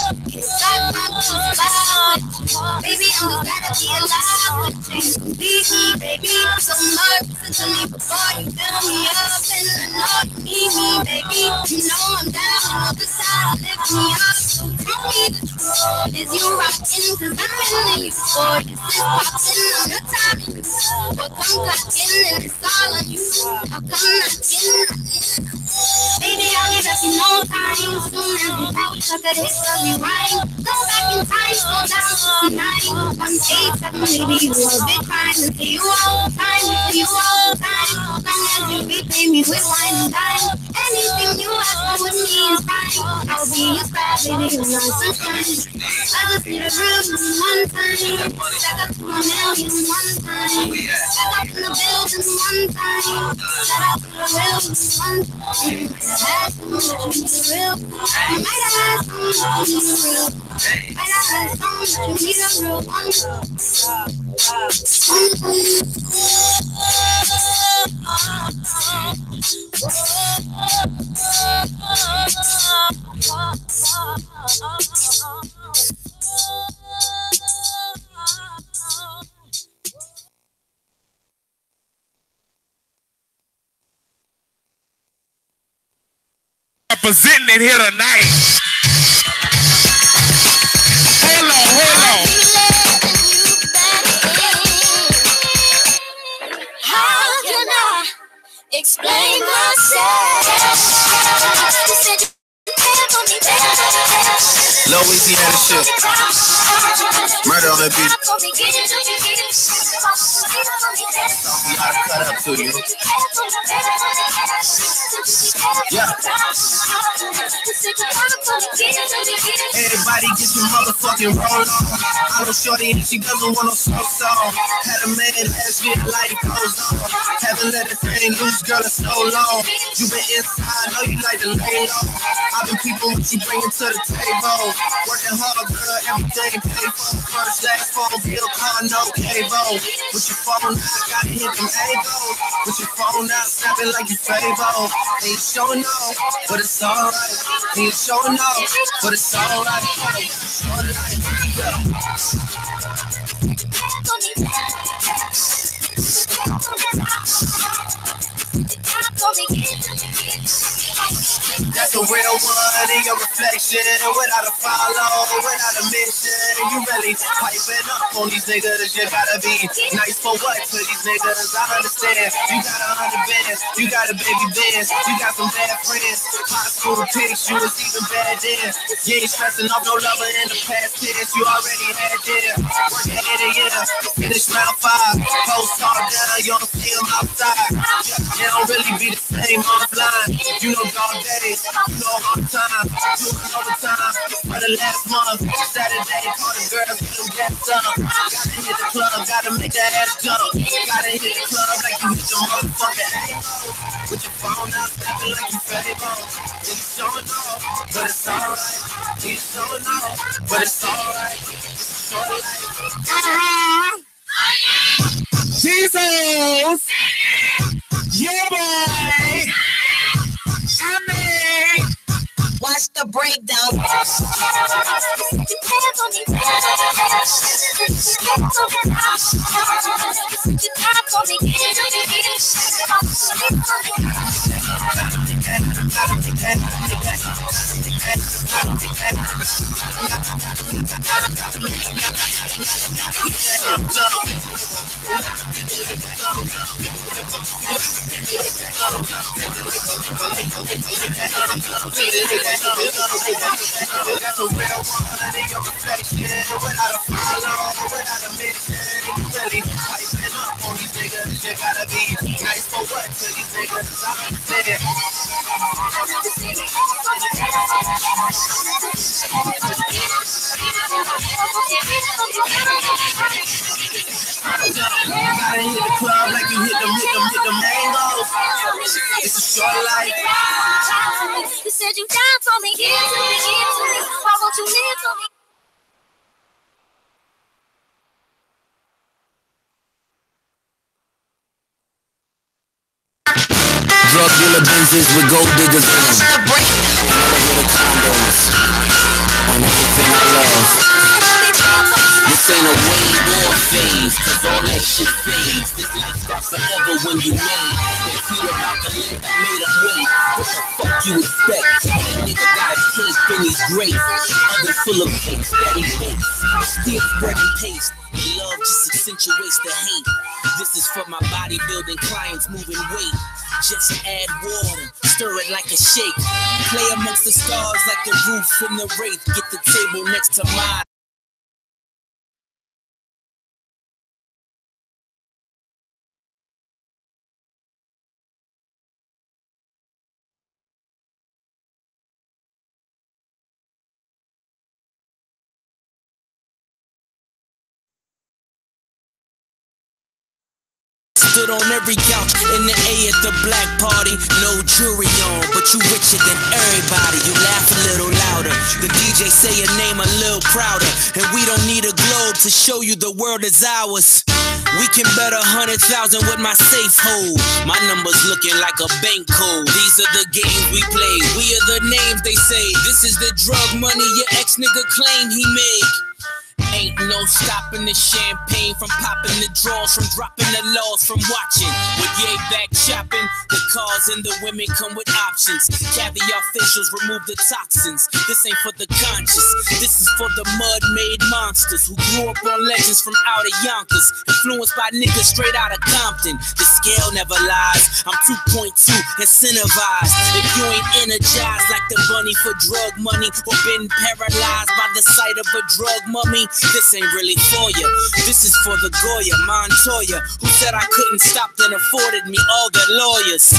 Baby, I'm just glad to be alive. Leave me, baby, so much to me before you fill me up. And I know you need me, baby. You know I'm down on the side, lift me up. So tell me the truth. Is you rockin'? Cause I'm feeling you for this is poppin' on the top. But come clockin' and it's all on you. I'll come knockin'. Baby, I'll give up in no time. Soon as we out, suck a hit of me right. Go back in time, slow down tonight. 187, maybe you a bit fine. And see you all the time, see you all the time. Long as you repay me with wine and dine. Anything you ask for with me is fine. I'll be your star, baby, you know sometimes. I just need a room one time. Back up to a million one time. Back up in the building one time. Shout out to the real one time. That's the real. I might have someone you real. Might have someone you need a real one. Representing it here tonight. Hold on. How can I explain myself? Louisiana shit. Murder on that beat. We gotta cut up to you. Yeah. Everybody get your motherfucking roll on. I was shorty and she doesn't want no smoke song. Had a man last year, light it clothes on. Haven't let it hang loose, girl, it's so long. You been inside, know you like to lay low. I've been people what you bringing to the table. Working hard, girl, everything paid for. First, last phone bill, car, no cable. With your phone out, gotta hit them angles. With your phone out, snapping like you Fable. Ain't showing off, but it's alright. Ain't showing off, but it's alright. That's a real one in your reflection. Without a follow, without a mission. You really piping up on these niggas. You gotta be nice for what? To these niggas, I understand. You got 100 bands, you got a baby dance, you got some bad friends. High school pics, you was even bad then. You ain't stressing off no lover in the past tense. You already had them. Working in a year, finish round 5. Post all down, you don't see them outside. They don't really be the same offline. You know dog days, you know all the time. Doing all the time. For the last month, Saturday, call the girls, get them gas up. Gotta hit the club, gotta make that ass jump. Gotta hit the club like you hit your motherfucking ass. With your phone out, snapping like you Fable. It's showing off, but it's alright. It's showing off, but it's alright. It's alright. Jesus! Yeah, boy! I mean, watch the breakdown. That's a real one in your reflection. Without a follow, without a mission. You really piping up on these niggas. You gotta be nice for what? To these niggas, I understand. Gotta hit the club like you hit them angles. It's a short life. You said you down for me, give to me. Why won't you live for me? Drug dealer Benzes with gold diggers in them. With the condoms on everything. ain't a wave or a phase, cause all that shit fades. This life starts forever when you made. They feel about the length that made them wait. What the fuck you expect? That nigga got a cake in his grave. Oven full of cakes that he bakes. Still spreading paste. Love just accentuates the hate. This is for my bodybuilding clients moving weight. Just add water, stir it like a shake. Play amongst the stars like the roof in the wraith. Get the table next to mine. Stood on every couch in the A at the black party. No jewelry on, but you richer than everybody. You laugh a little louder. The DJ say your name a little prouder. And we don't need a globe to show you the world is ours. We can bet 100,000 with my safe hold. My numbers looking like a bank code. These are the games we play. We are the names they say. This is the drug money your ex nigga claim he make. Ain't no stopping the champagne from popping the draws, from dropping the laws, from watching. With yay back chopping, the cars and the women come with options. Caviar facials remove the toxins. This ain't for the conscious. This is for the mud-made monsters who grew up on legends from out of Yonkers, influenced by niggas straight out of Compton. The scale never lies. I'm 2.2 incentivized. If you ain't energized like the bunny for drug money, or been paralyzed by the sight of a drug mummy, this ain't really for ya. This is for the Goya, Montoya, who said I couldn't stop then afforded me all the lawyers.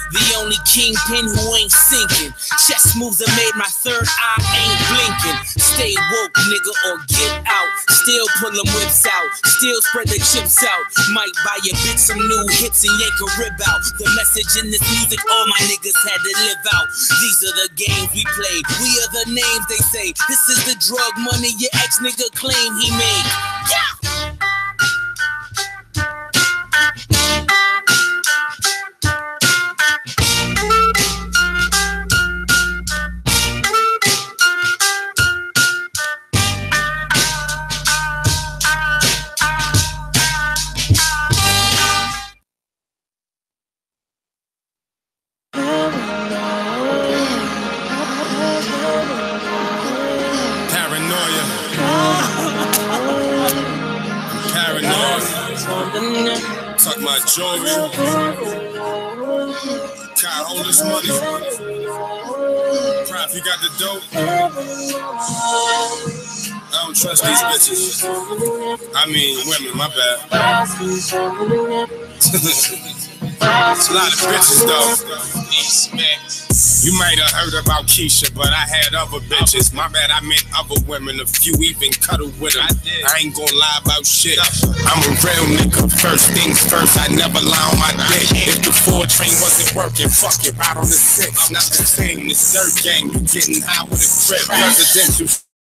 The only kingpin who ain't sinking. Chess moves that made my third eye ain't blinking. Stay woke, nigga, or get out. Still pull them whips out. Still spread the chips out. Might buy your bitch some new hits and yank a rib out. The message in this music all my niggas had to live out. These are the games we play. We are the names they say. This is the drug money your ex nigga claim he made. Yeah! Tuck my jewelry. Can't hold this money. Prof, you got the dope? I don't trust these bitches. I mean, women, my bad. It's a lot of bitches, though. You might have heard about Keisha, but I had other bitches. My bad, I meant other women. A few even cuddled with them. I ain't gonna lie about shit. I'm a real nigga. First things first, I never lie on my dick. If the 4 train wasn't working, fuck it, right on the 6. Not the same, this third gang. You getting high with a crib. Presidential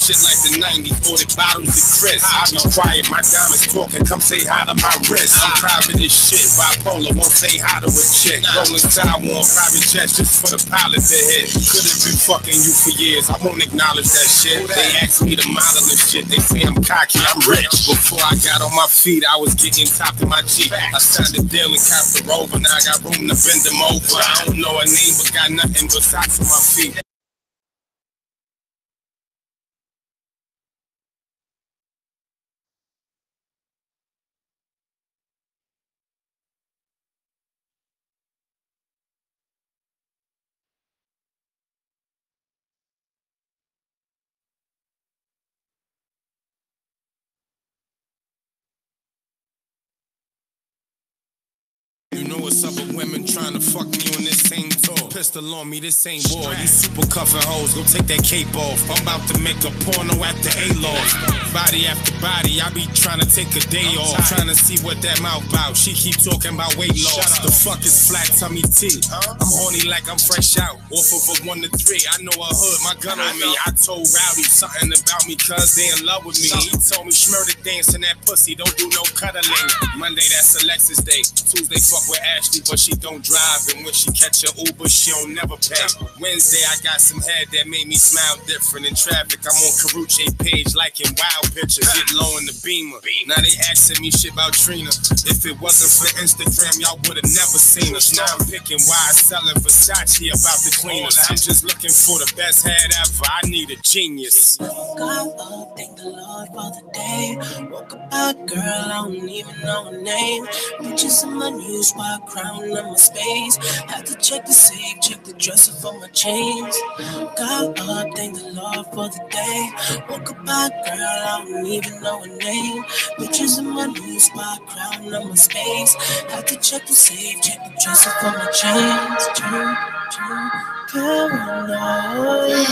shit like the 90s, 40 bottles of Chris. I be quiet, my diamonds talking, come say hi to my wrist. I'm private as shit, bipolar, won't say hi to a chick. Rolling Taiwan, private jets just for the pilot to hit. Could've been fucking you for years, I won't acknowledge that shit. They ask me to model and shit, they say I'm cocky, I'm rich. Before I got on my feet, I was getting top of my Jeep. I signed a deal and copped the rover, now I got room to bend them over. I don't know her name, but got nothing but socks on my feet. You know what's up with women trying to fuck me on this same tour. Pistol on me, this ain't war. You super cuffing hoes, go take that cape off. I'm about to make a porno after A-Loft. Body after body, I be trying to take a day off. Trying to see what that mouth bout. She keep talking about weight loss. The fuck is flat tummy tea? I'm horny like I'm fresh out. Off of a 1 to 3. I know a hood, my gun on me. I told Rowdy something about me cause they in love with me. He told me Schmurda dance in that pussy, don't do no cuddling. Monday, that's Alexis Day. Tuesday, fuck with Ashley, but she don't drive. And when she catch an Uber, she don't never pay. Wednesday, I got some head that made me smile different. In traffic, I'm on Karuche page, liking wild pictures. Get low in the Beamer. Now they asking me shit about Trina. If it wasn't for Instagram, y'all would've never seen us. Now I'm picking why I selling Versace about the cleaners. I'm just looking for the best head ever. I need a genius. God, thank the Lord for the day. Woke up out, girl, I don't even know her name. Bitches in my new spot, crown on my space. Had to check the safe, check the dresser for my chains. God, thank the Lord for the day. Woke up out, girl, I don't even know her name. Bitches in my new spot, crown on my space. Had to check the safe, check the dresser for my chains. Paranoid.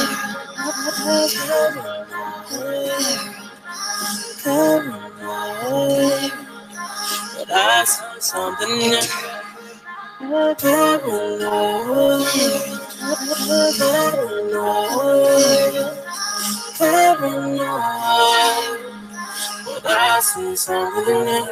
Paranoid, but I saw something new. Paranoid, paranoid, but I see something new.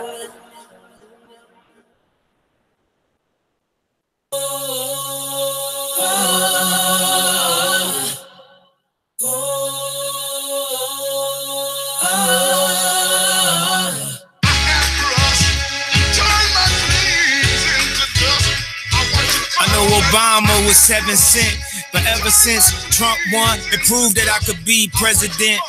Obama was 7 cents, but ever since Trump won, it proved that I could be president.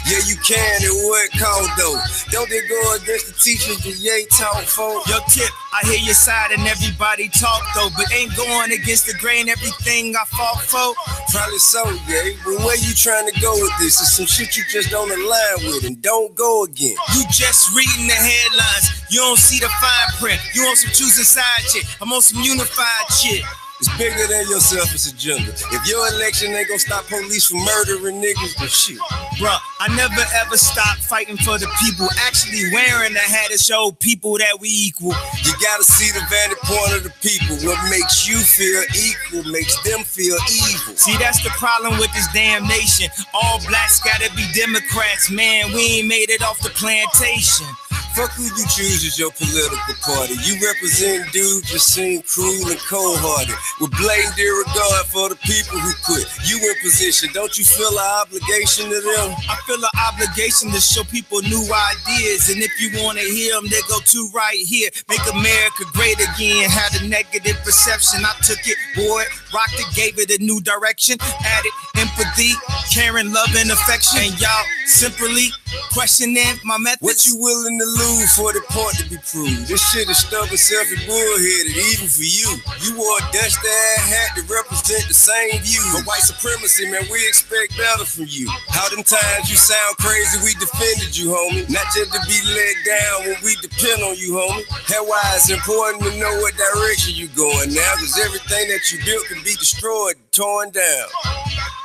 Yeah, you can, and what called though? Don't they go against the teachers that Ye taught for? Yo, Tip, I hear your side and everybody talk though, but ain't going against the grain everything I fought for. Probably so, yeah, but where you trying to go with this? It's some shit you just don't align with and don't go again. You just reading the headlines, you don't see the fine print. You on some choosing side shit, I'm on some unified shit. It's bigger than your selfish agenda. If your election ain't gonna stop police from murdering niggas, then shit. Bruh, I never ever stopped fighting for the people. Actually wearing a hat to show people that we equal. You gotta see the vantage point of the people. What makes you feel equal makes them feel evil. See, that's the problem with this damn nation. All blacks gotta be Democrats. Man, we ain't made it off the plantation. Fuck who you choose as your political party. You represent dudes just seem cruel and cold-hearted, with blatant disregard for the people who put you in position. Don't you feel an obligation to them? I feel an obligation to show people new ideas, and if you want to hear them, they go to right here. Make America great again. Had a negative perception, I took it, boy, rocked it, gave it a new direction, added empathy, caring, love, and affection. And y'all simply questioning my methods. What you willing to lose for the point to be proved? This shit is stubborn, selfish, bullheaded, even for you. You wore a dusty-ass hat to represent the same view. But white supremacy, man, we expect better from you. How them times you sound crazy, we defended you, homie. Not just to be let down when we depend on you, homie. That's why it's important to know what direction you going now, because everything that you built can be destroyed, torn down.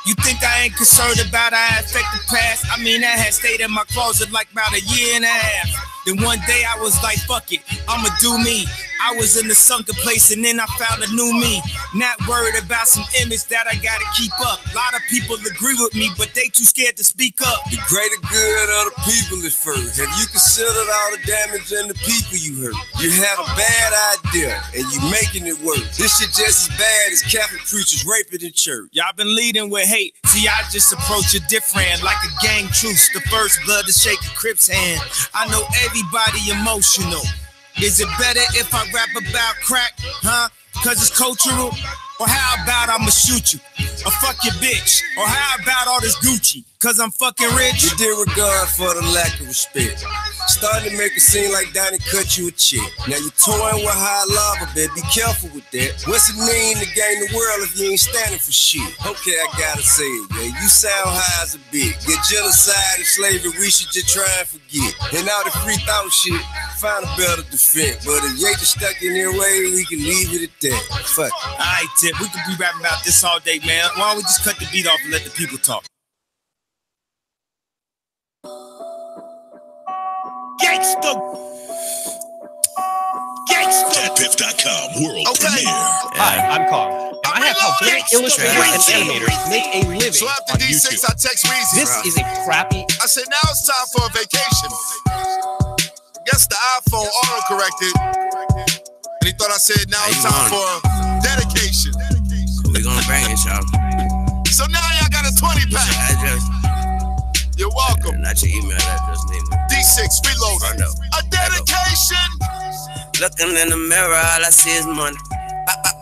You think I ain't concerned about how I affect the past? I mean, that had stayed in my closet like about a year and a half. Then one day I was like, fuck it, I'ma do me. I was in the sunken place and then I found a new me. Not worried about some image that I gotta keep up. A lot of people agree with me, but they too scared to speak up. The greater good of the people is first. Have you considered all the damage and the people you hurt? You had a bad idea and you making it worse. This shit just as bad as Catholic preachers raping in church. Y'all been leading with hate. See, I just approach it different, like a gang truce. The first blood to shake a Crip's hand. I know everybody emotional. Is it better if I rap about crack, huh? Cause it's cultural? Or how about I'ma shoot you? Or fuck your bitch? Or how about all this Gucci? Cause I'm fucking rich? You disregard for the lack of respect. Starting to make it seem like Donnie cut you a check. Now you toying with high lava, baby. Be careful with that. What's it mean to gain the world if you ain't standing for shit? Okay, I gotta say it, man. You sound high as a bitch. Get genocide and slavery, we should just try and forget. And all the free thought shit, find a better defense. But if you ain't just stuck in their way, we can leave it at that. Fuck. Alright, Tip, we could be rapping about this all day, man. Why don't we just cut the beat off and let the people talk? Gangsta. DatPiff.com world premiere. Hi, I'm Carl. I have helped many illustrators and animators make a living So after on D6, YouTube. I text Weezy. This is a crappy. I said, now it's time for a vacation. I guess the iPhone auto-corrected, and he thought I said now it's time for dedication. We gonna bang it, y'all. So now y'all got a 20-pack. Address. You're welcome. Not your email address, name. D6 reloaded. A dedication. Looking in the mirror, all I see is money.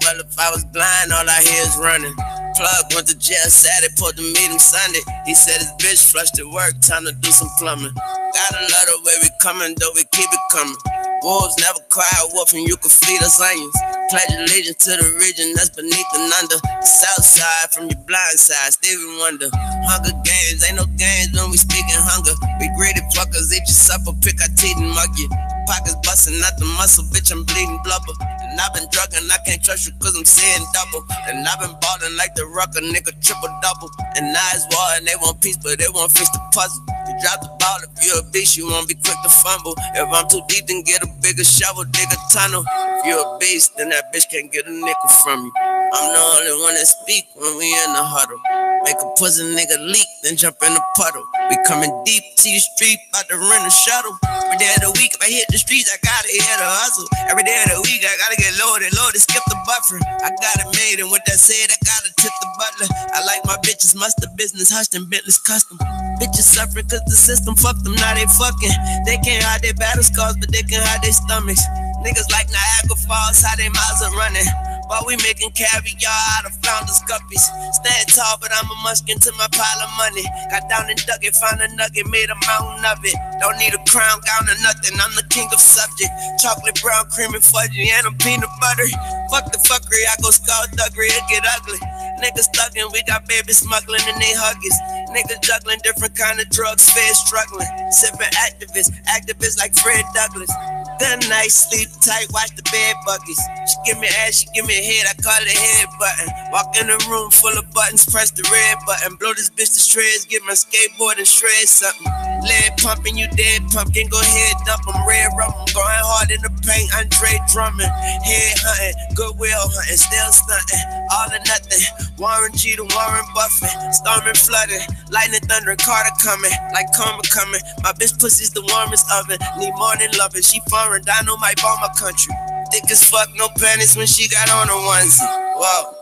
Well, if I was blind, all I hear is running. Plug went to jail Saturday, pulled to meet him Sunday. He said his bitch flushed at work, time to do some plumbing. Gotta love the way we coming, though we keep it coming. Wolves never cry wolf, and you can feed us onions. Pledge allegiance to the region that's beneath and under. The south side from your blind side, Stevie Wonder. Hunger Games, ain't no games when we speaking hunger. We greedy fuckers, eat your supper, pick our teeth and mug you. Pockets busting out the muscle, bitch, I'm bleeding blubber. And I've been drugging, I can't trust you cause I'm seeing double. And I've been ballin' like the rucker, nigga, triple double. And now it's war and they want peace, but they won't fix the puzzle. You drop the ball, if you're a beast, you won't be quick to fumble. If I'm too deep, then get a bigger shovel, dig a tunnel. If you're a beast, then that bitch can't get a nickel from you. I'm the only one that speak when we in the huddle. Make a pussy nigga leak, then jump in the puddle. We coming deep to the street, about to rent a shuttle. Every day of the week, if I hit the streets, I gotta hit a hustle. Every day of the week, I gotta get loaded, skip the buffer. I got it made, and with that said, I gotta tip the butler. I like my bitches, mustard business, hushed and Bentley's custom. Bitches suffering cause the system fucked them, now they fucking. They can't hide their battle scars, but they can hide their stomachs. Niggas like Niagara Falls, how they miles are running. While we making caviar out of flounders guppies. Stand tall, but I'm a muskin to my pile of money. Got down and dug it, found a nugget, made a mountain of it. Don't need a crown, gown or nothing, I'm the king of subject. Chocolate brown, cream and fudgy, and a peanut butter. Fuck the fuckery, I go skullduggery, it get ugly. Niggas thuggin', we got babies smuggling and they huggies. Niggas juggling different kind of drugs, fair struggling. Sippin' activists like Fred Douglas. Good night, sleep tight, watch the bed buggies. She give me ass, she give me head, I call it head button. Walk in the room full of buttons, press the red button. Blow this bitch to shreds, get my skateboard and shred something. Lead pumping, you dead pumpkin, go ahead dump. I'm red rum, I'm going hard in the paint, Andre drumming. Head hunting, goodwill hunting, still stunting. All or nothing, Warren G to Warren Buffett. Storming, flooding, lightning, thunder, Carter coming. Like karma coming, my bitch pussy's the warmest oven. Need morning loving, she foreign, Dino might bomb my country. Thick as fuck, no panties when she got on a onesie. Whoa,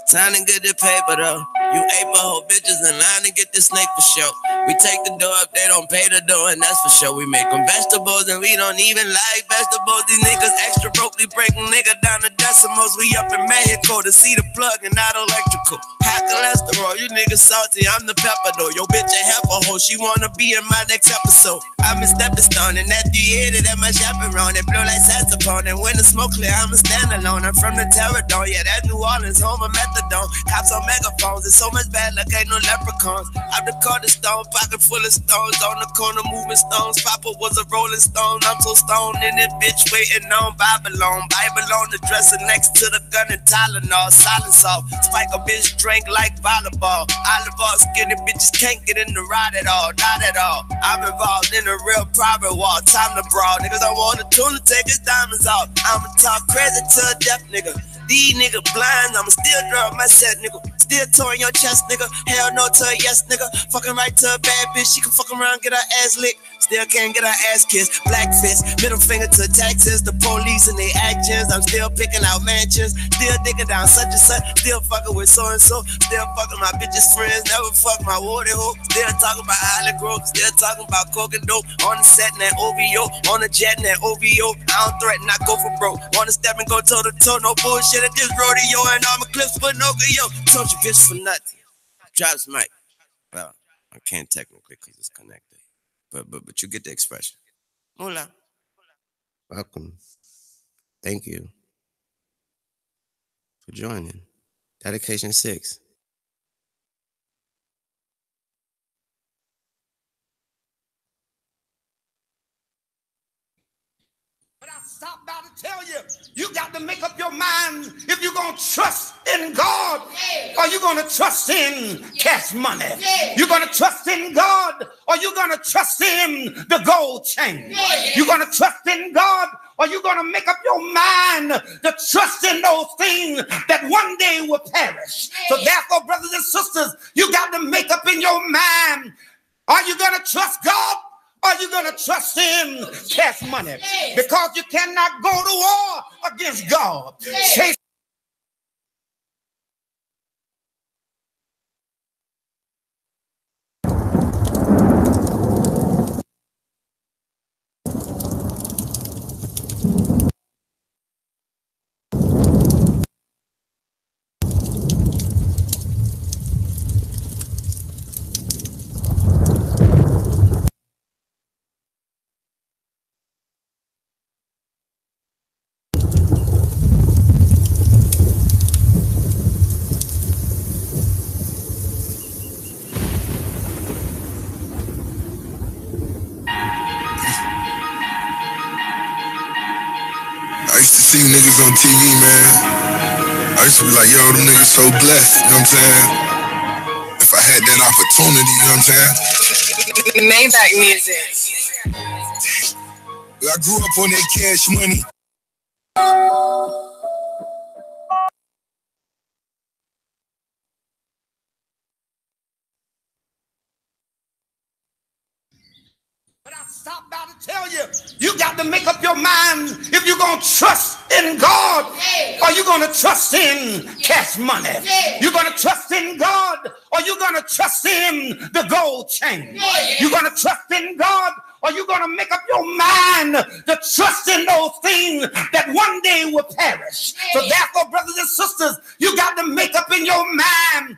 time to get the paper though. You ape whole bitches in line to get the snake for sure. We take the dough if they don't pay the dough, and that's for sure. We make them vegetables and we don't even like vegetables. These niggas extra broke, we breaking nigga down to decimals. We up in Mexico to see the plug and not electrical. High cholesterol, you niggas salty, I'm the pepper though. Yo bitch a heifer hoe, she wanna be in my next episode. I'm a stepping stone and that theater that my chaperone. It blow like saxophone and when the smoke clear, I'm a standalone. I'm from the Terror Dome, yeah that New Orleans, home of methadone. Cops on megaphones, it's so much bad luck, ain't no leprechauns. I'm the cornerstone, pocket full of stones. On the corner moving stones, Papa was a rolling stone. I'm so stoned in it, bitch waiting on Babylon. Bible on the dresser next to the gun and Tylenol. Silence off, spike a bitch drink like volleyball. Olive oil, skinny bitches can't get in the ride at all, not at all. I'm involved in a real private war, time to brawl. Niggas don't want a tune to take his diamonds off. I'ma talk crazy to a deaf nigga. These niggas blind, I'ma still drop my set, nigga. Still touring your chest, nigga. Hell no to a yes, nigga. Fucking right to a bad bitch, she can fuck around, get her ass licked. Still can't get her ass kissed. Black fist, middle finger to taxes, the police and their actions. I'm still picking out mansions, still digging down such and such. Still fucking with so and so. Still fucking my bitches' friends, never fuck my water hoe. Still talking about Island Grove, still talking about coke and dope. On the set in that OVO, on the jet in that OVO. I don't threaten, I go for broke. Wanna step and go toe to toe, no bullshit at this rodeo. And all my clips for Pinocchio. Told you bitch for nothing. Drops mic. Well, I can't technically because it's connected. But you get the expression. Hola. Welcome. Thank you for joining. Dedication 6. But I stopped by to tell you, you got to make up your mind if you're going to trust in God or you're going to trust in cash money. You're going to trust in God or you're going to trust in the gold chain. You're going to trust in God or you're going to make up your mind to trust in those things that one day will perish. So therefore, brothers and sisters, you got to make up in your mind, are you going to trust God? Or are you going to trust in cash money? Because you cannot go to war against God. Chase I used to see niggas on TV, man. I used to be like, yo, them niggas so blessed, you know what I'm saying? If I had that opportunity, you know what I'm saying? Maybach music. I grew up on that cash money. But I stopped by to tell you, you got to make up your mind if you're going to trust in God or you're going to trust in cash money. You're going to trust in God or you're going to trust in the gold chain. You're going to trust in God or you're going to make up your mind to trust in those things that one day will perish. So therefore, brothers and sisters, you got to make up in your mind,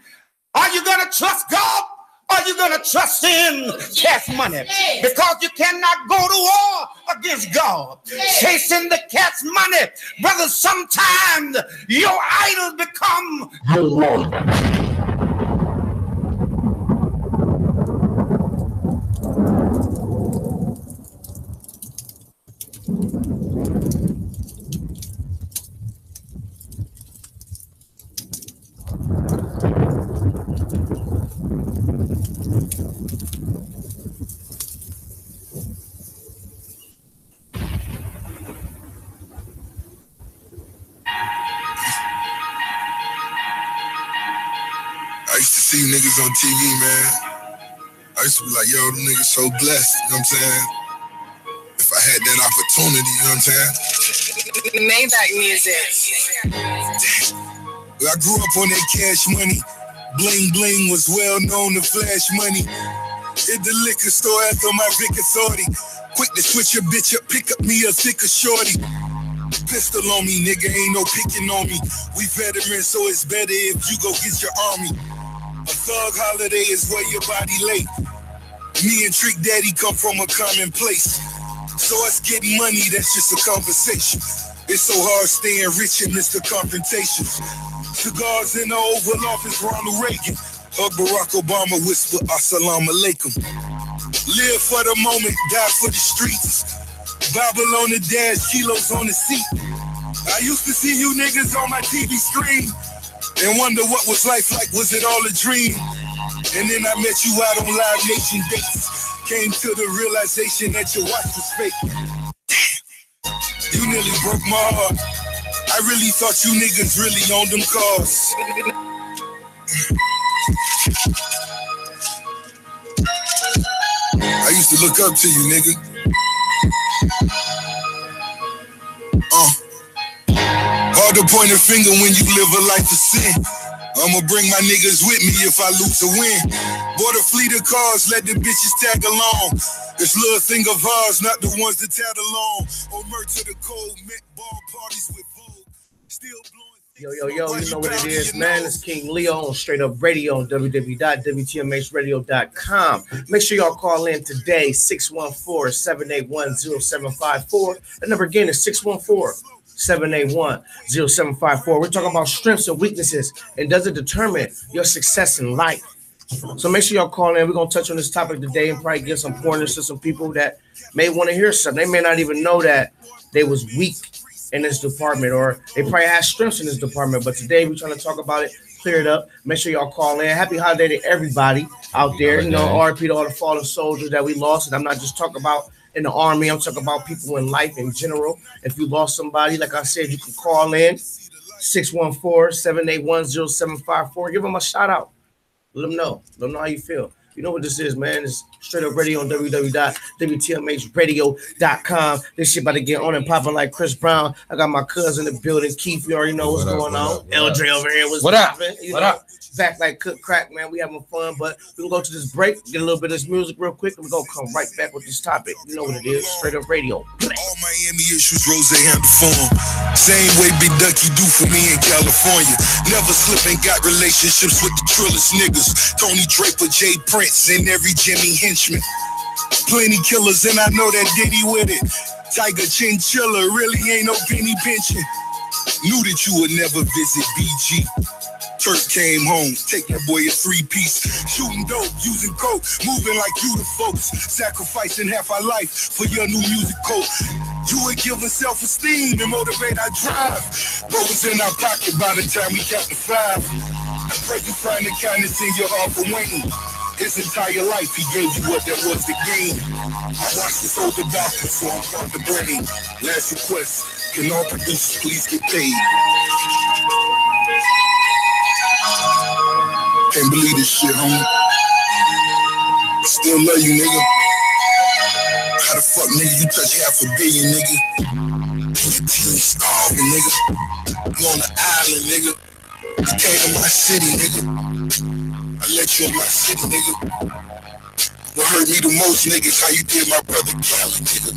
are you going to trust God? Are you going to trust in cash money? Because you cannot go to war against God. Chasing the cash money. Brothers, sometimes your idols become your Lord. I used to see niggas on TV, man. I used to be like, yo, them niggas so blessed, you know what I'm saying? If I had that opportunity, you know what I'm saying? Maybach music. I grew up on that cash money. Bling bling was well known to flash money. Hit the liquor store after my Vic Authority. Quick to switch your bitch up, pick up me a thicker shorty. Pistol on me, nigga, ain't no picking on me. We veterans, so it's better if you go get your army. A thug holiday is where your body late. Me and Trick Daddy come from a common place. So us getting money, that's just a conversation. It's so hard staying rich amidst the confrontations. Cigars in the Oval Office, Ronald Reagan. Hug Barack Obama, whisper assalamu alaikum. Live for the moment, die for the streets. Bible on the dash, kilos on the seat. I used to see you niggas on my TV screen and wonder what was life like, was it all a dream? And then I met you out on Live Nation dates. Came to the realization that your watch was fake. Damn, you nearly broke my heart. I really thought you niggas really owned them cars. I used to look up to you, nigga. Hard to point a finger when you live a life of sin. I'ma bring my niggas with me if I lose or win. Bought a fleet of cars, let the bitches tag along. This little thing of ours, not the ones that tag along. On Merch to the cold, met ball parties with Vogue. Still blowing. Yo, you know what it is, man. It's King Leo on Straight Up Radio on www.wtmhradio.com. Make sure y'all call in today, 614-781-0754. The number again is 614-781-0754. We're talking about strengths and weaknesses, and does it determine your success in life? So make sure y'all call in. We're going to touch on this topic today and probably give some pointers to some people that may want to hear something. They may not even know that they was weak in this department, or they probably have strengths in this department. But today we're trying to talk about it, clear it up. Make sure y'all call in. Happy holiday to everybody out there. You know, RIP to all the fallen soldiers that we lost. And I'm not just talking about in the army. I'm talking about people in life in general. If you lost somebody, like I said, you can call in 614-781-0754. Give them a shout out. Let them know how you feel. You know what this is, man. It's Straight Up Radio on www.wtmhradio.com. This shit about to get on and popping like Chris Brown. I got my cousin in the building. Keith, you already know what's going on. LJ over here was popping. What up? Back like cook crack, man. We having fun, but we're gonna go to this break, get a little bit of this music real quick, and we're gonna come right back with this topic. You know what it is, Straight Up Radio. All Miami issues, Rose handle form. Same way Big Ducky do for me in California. Never slip and got relationships with the trillest niggas. Tony Draper, Jay Prince, and every Jimmy henchman. Plenty killers, and I know that Diddy with it. Tiger Chinchilla really ain't no penny pinching. Knew that you would never visit BG. Turk came home, take that boy a 3-piece. Shooting dope, using coke, moving like you the folks. Sacrificing half our life for your new music coat. You would give us self-esteem and motivate our drive. What was in our pocket by the time we got to 5? I pray you find the kindness in your heart for Wayne. His entire life he gave you what that was the game. I watched this older doctor, so I'm from the brain. Last request, can all producers please get paid? Can't believe this shit, homie. Still love you, nigga. How the fuck, nigga, you touch $500 million, nigga? And your team starving, nigga. You on the island, nigga. You came to my city, nigga. I let you in my city, nigga. What hurt me the most, nigga, is how you did my brother Cali, nigga.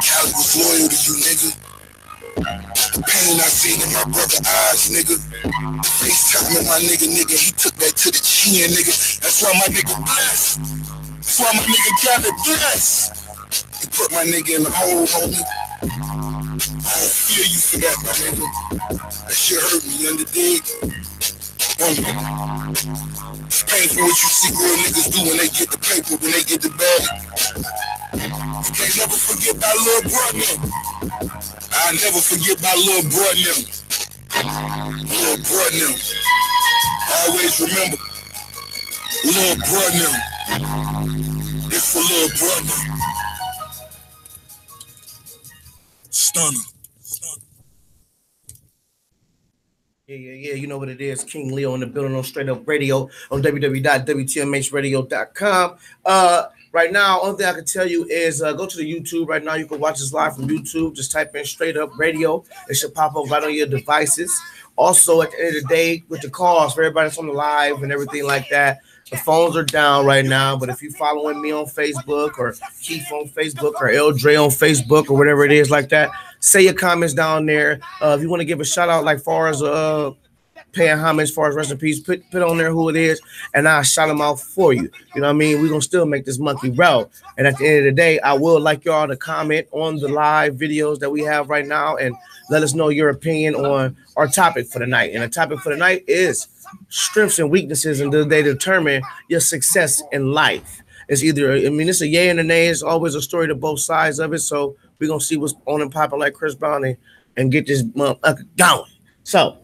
Cali was loyal to you, nigga. The pain I seen in my brother's eyes, nigga. FaceTime my nigga, he took that to the chin, nigga. That's why my nigga blessed. That's why my nigga got it blessed. He put my nigga in the hole, homie. I don't feel you for that, my nigga. That shit hurt me, you dig? It's painful what you see real niggas do when they get the paper, when they get the bag. You can't never forget my little brother. I never forget my little brother. Little brother. Always remember. Little brother. It's for little brother. Stunner. Yeah. You know what it is. King Leo in the building on Straight Up Radio on www.wtmhradio.com. Right now, only thing I can tell you is go to the YouTube right now. You can watch us live from YouTube. Just type in Straight Up Radio. It should pop up right on your devices. Also, at the end of the day, with the calls for everybody that's on the live and everything like that, the phones are down right now. But if you're following me on Facebook or Keith on Facebook or L Dre on Facebook or whatever it is like that, say your comments down there. If you want to give a shout out like far as paying homage, as far as rest in peace, put on there who it is, and I'll shout them out for you. You know what I mean? We're going to still make this monkey roll. And at the end of the day, I will like y'all to comment on the live videos that we have right now and let us know your opinion on our topic for the night. And the topic for the night is strengths and weaknesses, and do they determine your success in life? It's either, it's a yay and a nay. It's always a story to both sides of it. So we're going to see what's on and popping like Chris Brown and get this motherfucker going. So,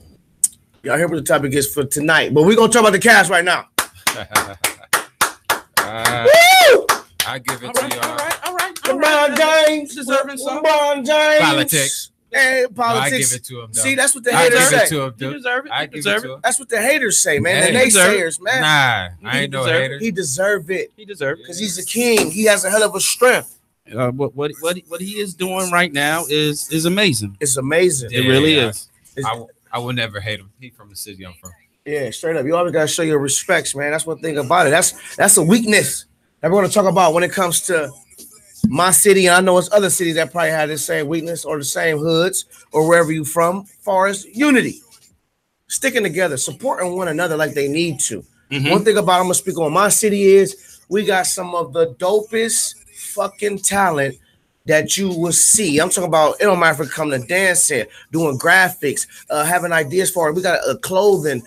y'all hear what the topic is for tonight, but we're gonna talk about the cash right now. I give it to you. All right. LeBron James, deserving something. LeBron James. Politics. Hey, politics. I give it to him. Though. See, that's what the haters say. You deserve it. I deserve it. That's what the haters say, man. The naysayers, man. Nah, I ain't no hater. He deserve it. He deserves it because he's the king. He has a hell of a strength. What he is doing right now is amazing. It's amazing. It really is. I will never hate him. He's from the city I'm from. Yeah, straight up. You always gotta show your respects, man. That's one thing about it. That's a weakness that we're gonna talk about when it comes to my city, and I know it's other cities that probably have the same weakness or the same hoods or wherever you from. Far as unity, sticking together, supporting one another like they need to. One thing about I'm gonna speak on my city is we got some of the dopest fucking talent that you will see. I'm talking about it don't matter if it come to dancing, doing graphics, having ideas for it. We got clothing.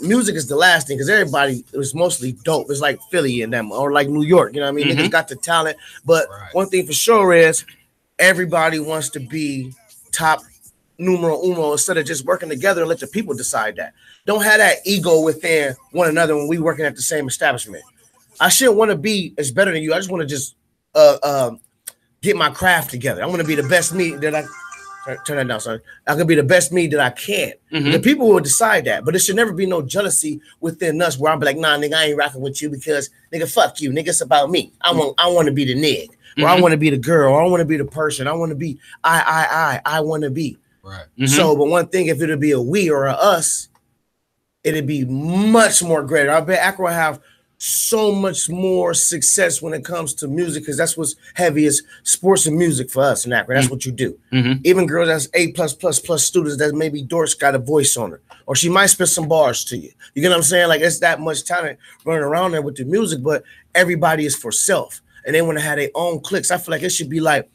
Music is the last thing because everybody is mostly dope. It's like Philly and them or like New York. You know what I mean? Niggas got the talent. But one thing for sure is everybody wants to be top numero uno instead of just working together and let the people decide that. Don't have that ego within one another when we working at the same establishment. I shouldn't want to be as better than you. I just want to just get my craft together. I want to be the best me that I Turn that down, son. I can be the best me that I can. The people will decide that, but there should never be no jealousy within us where I'm like, nah, nigga, I ain't rocking with you because nigga, fuck you, nigga, it's about me. I want to be the nigga, or I want to be the girl, or I want to be the person. I want to be I want to be. Right. So, but one thing, if it'll be a we or a us, it'd be much more greater. I bet Akron have so much more success when it comes to music because that's what's heavy is sports and music for us in Akron. That's what you do. Even girls that's A+++ students that maybe dorks got a voice on her, or she might spit some bars to you. You get what I'm saying? Like it's that much talent running around there with the music, but everybody is for self and they want to have their own cliques. I feel like it should be like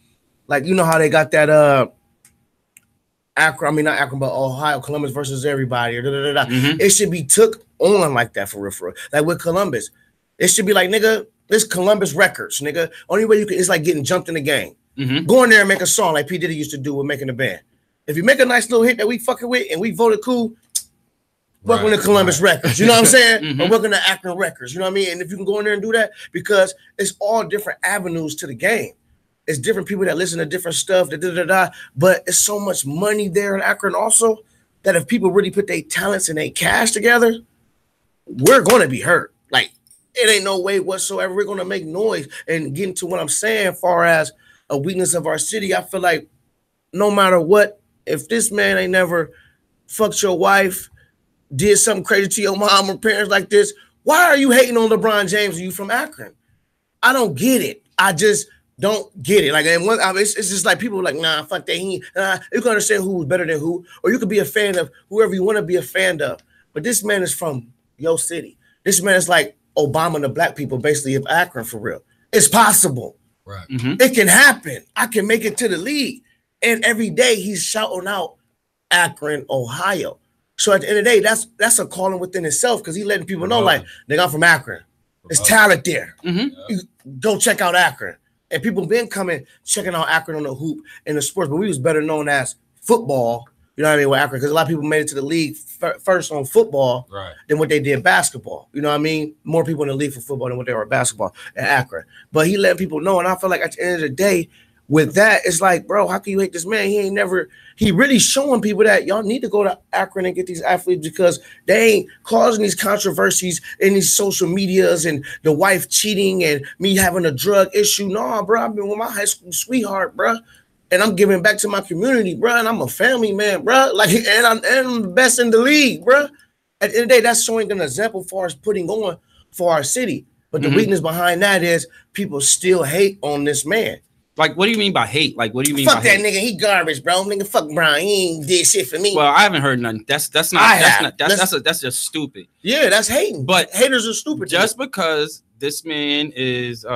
you know how they got that Akron, I mean not Akron, but Ohio, Columbus versus everybody. Or It should be took on like that for real. Like with Columbus, it should be like, nigga, this Columbus Records, nigga. Only way you can, it's like getting jumped in the game. Go in there and make a song like P. Diddy used to do with making a band. If you make a nice little hit that we fucking with and we voted cool, welcome to Columbus Records. You know what I'm saying? Or welcome to Akron Records. You know what I mean? And if you can go in there and do that, because it's all different avenues to the game. It's different people that listen to different stuff, but it's so much money there in Akron also that if people really put their talents and their cash together, we're going to be hurt. Like, it ain't no way whatsoever we're going to make noise. And getting to what I'm saying, as far as a weakness of our city, I feel like no matter what, if this man ain't never fucked your wife, did something crazy to your mom or parents like this, why are you hating on LeBron James and you from Akron? I don't get it. I just don't get it. Like, and it's just like people are like, nah, fuck that. You can understand who's better than who, or you could be a fan of whoever you want to be a fan of. But this man is from your city. This man is like Obama and the black people, basically, of Akron for real. It's possible. Right. It can happen. I can make it to the league. And every day he's shouting out Akron, Ohio. So at the end of the day, that's a calling within itself because he's letting people know, like, nigga, I'm from Akron. There's talent there. Go check out Akron. And people been coming, checking out Akron on the hoop and the sports, but we was better known as football, you know what I mean, with Akron, because a lot of people made it to the league first on football than what they did basketball. You know what I mean? More people in the league for football than what they were basketball at Akron. But he let people know, and I feel like at the end of the day, with that, it's like, bro, how can you hate this man? He really showing people that y'all need to go to Akron and get these athletes because they ain't causing these controversies in these social medias and the wife cheating and me having a drug issue. No, bro, I've been with my high school sweetheart, bro, and I'm giving back to my community, bro, and I'm a family man, bro. Like, and I'm the best in the league, bro. At the end of the day, that's showing an example for us putting on for our city. But the weakness behind that is people still hate on this man. Like, what do you mean by hate? Like, what do you mean fuck by that hate? nigga, he garbage, bro. Nigga, fuck Brian. He ain't did shit for me. Well, I haven't heard nothing. That's just stupid. Yeah, that's hating. But haters are stupid. Just because this man is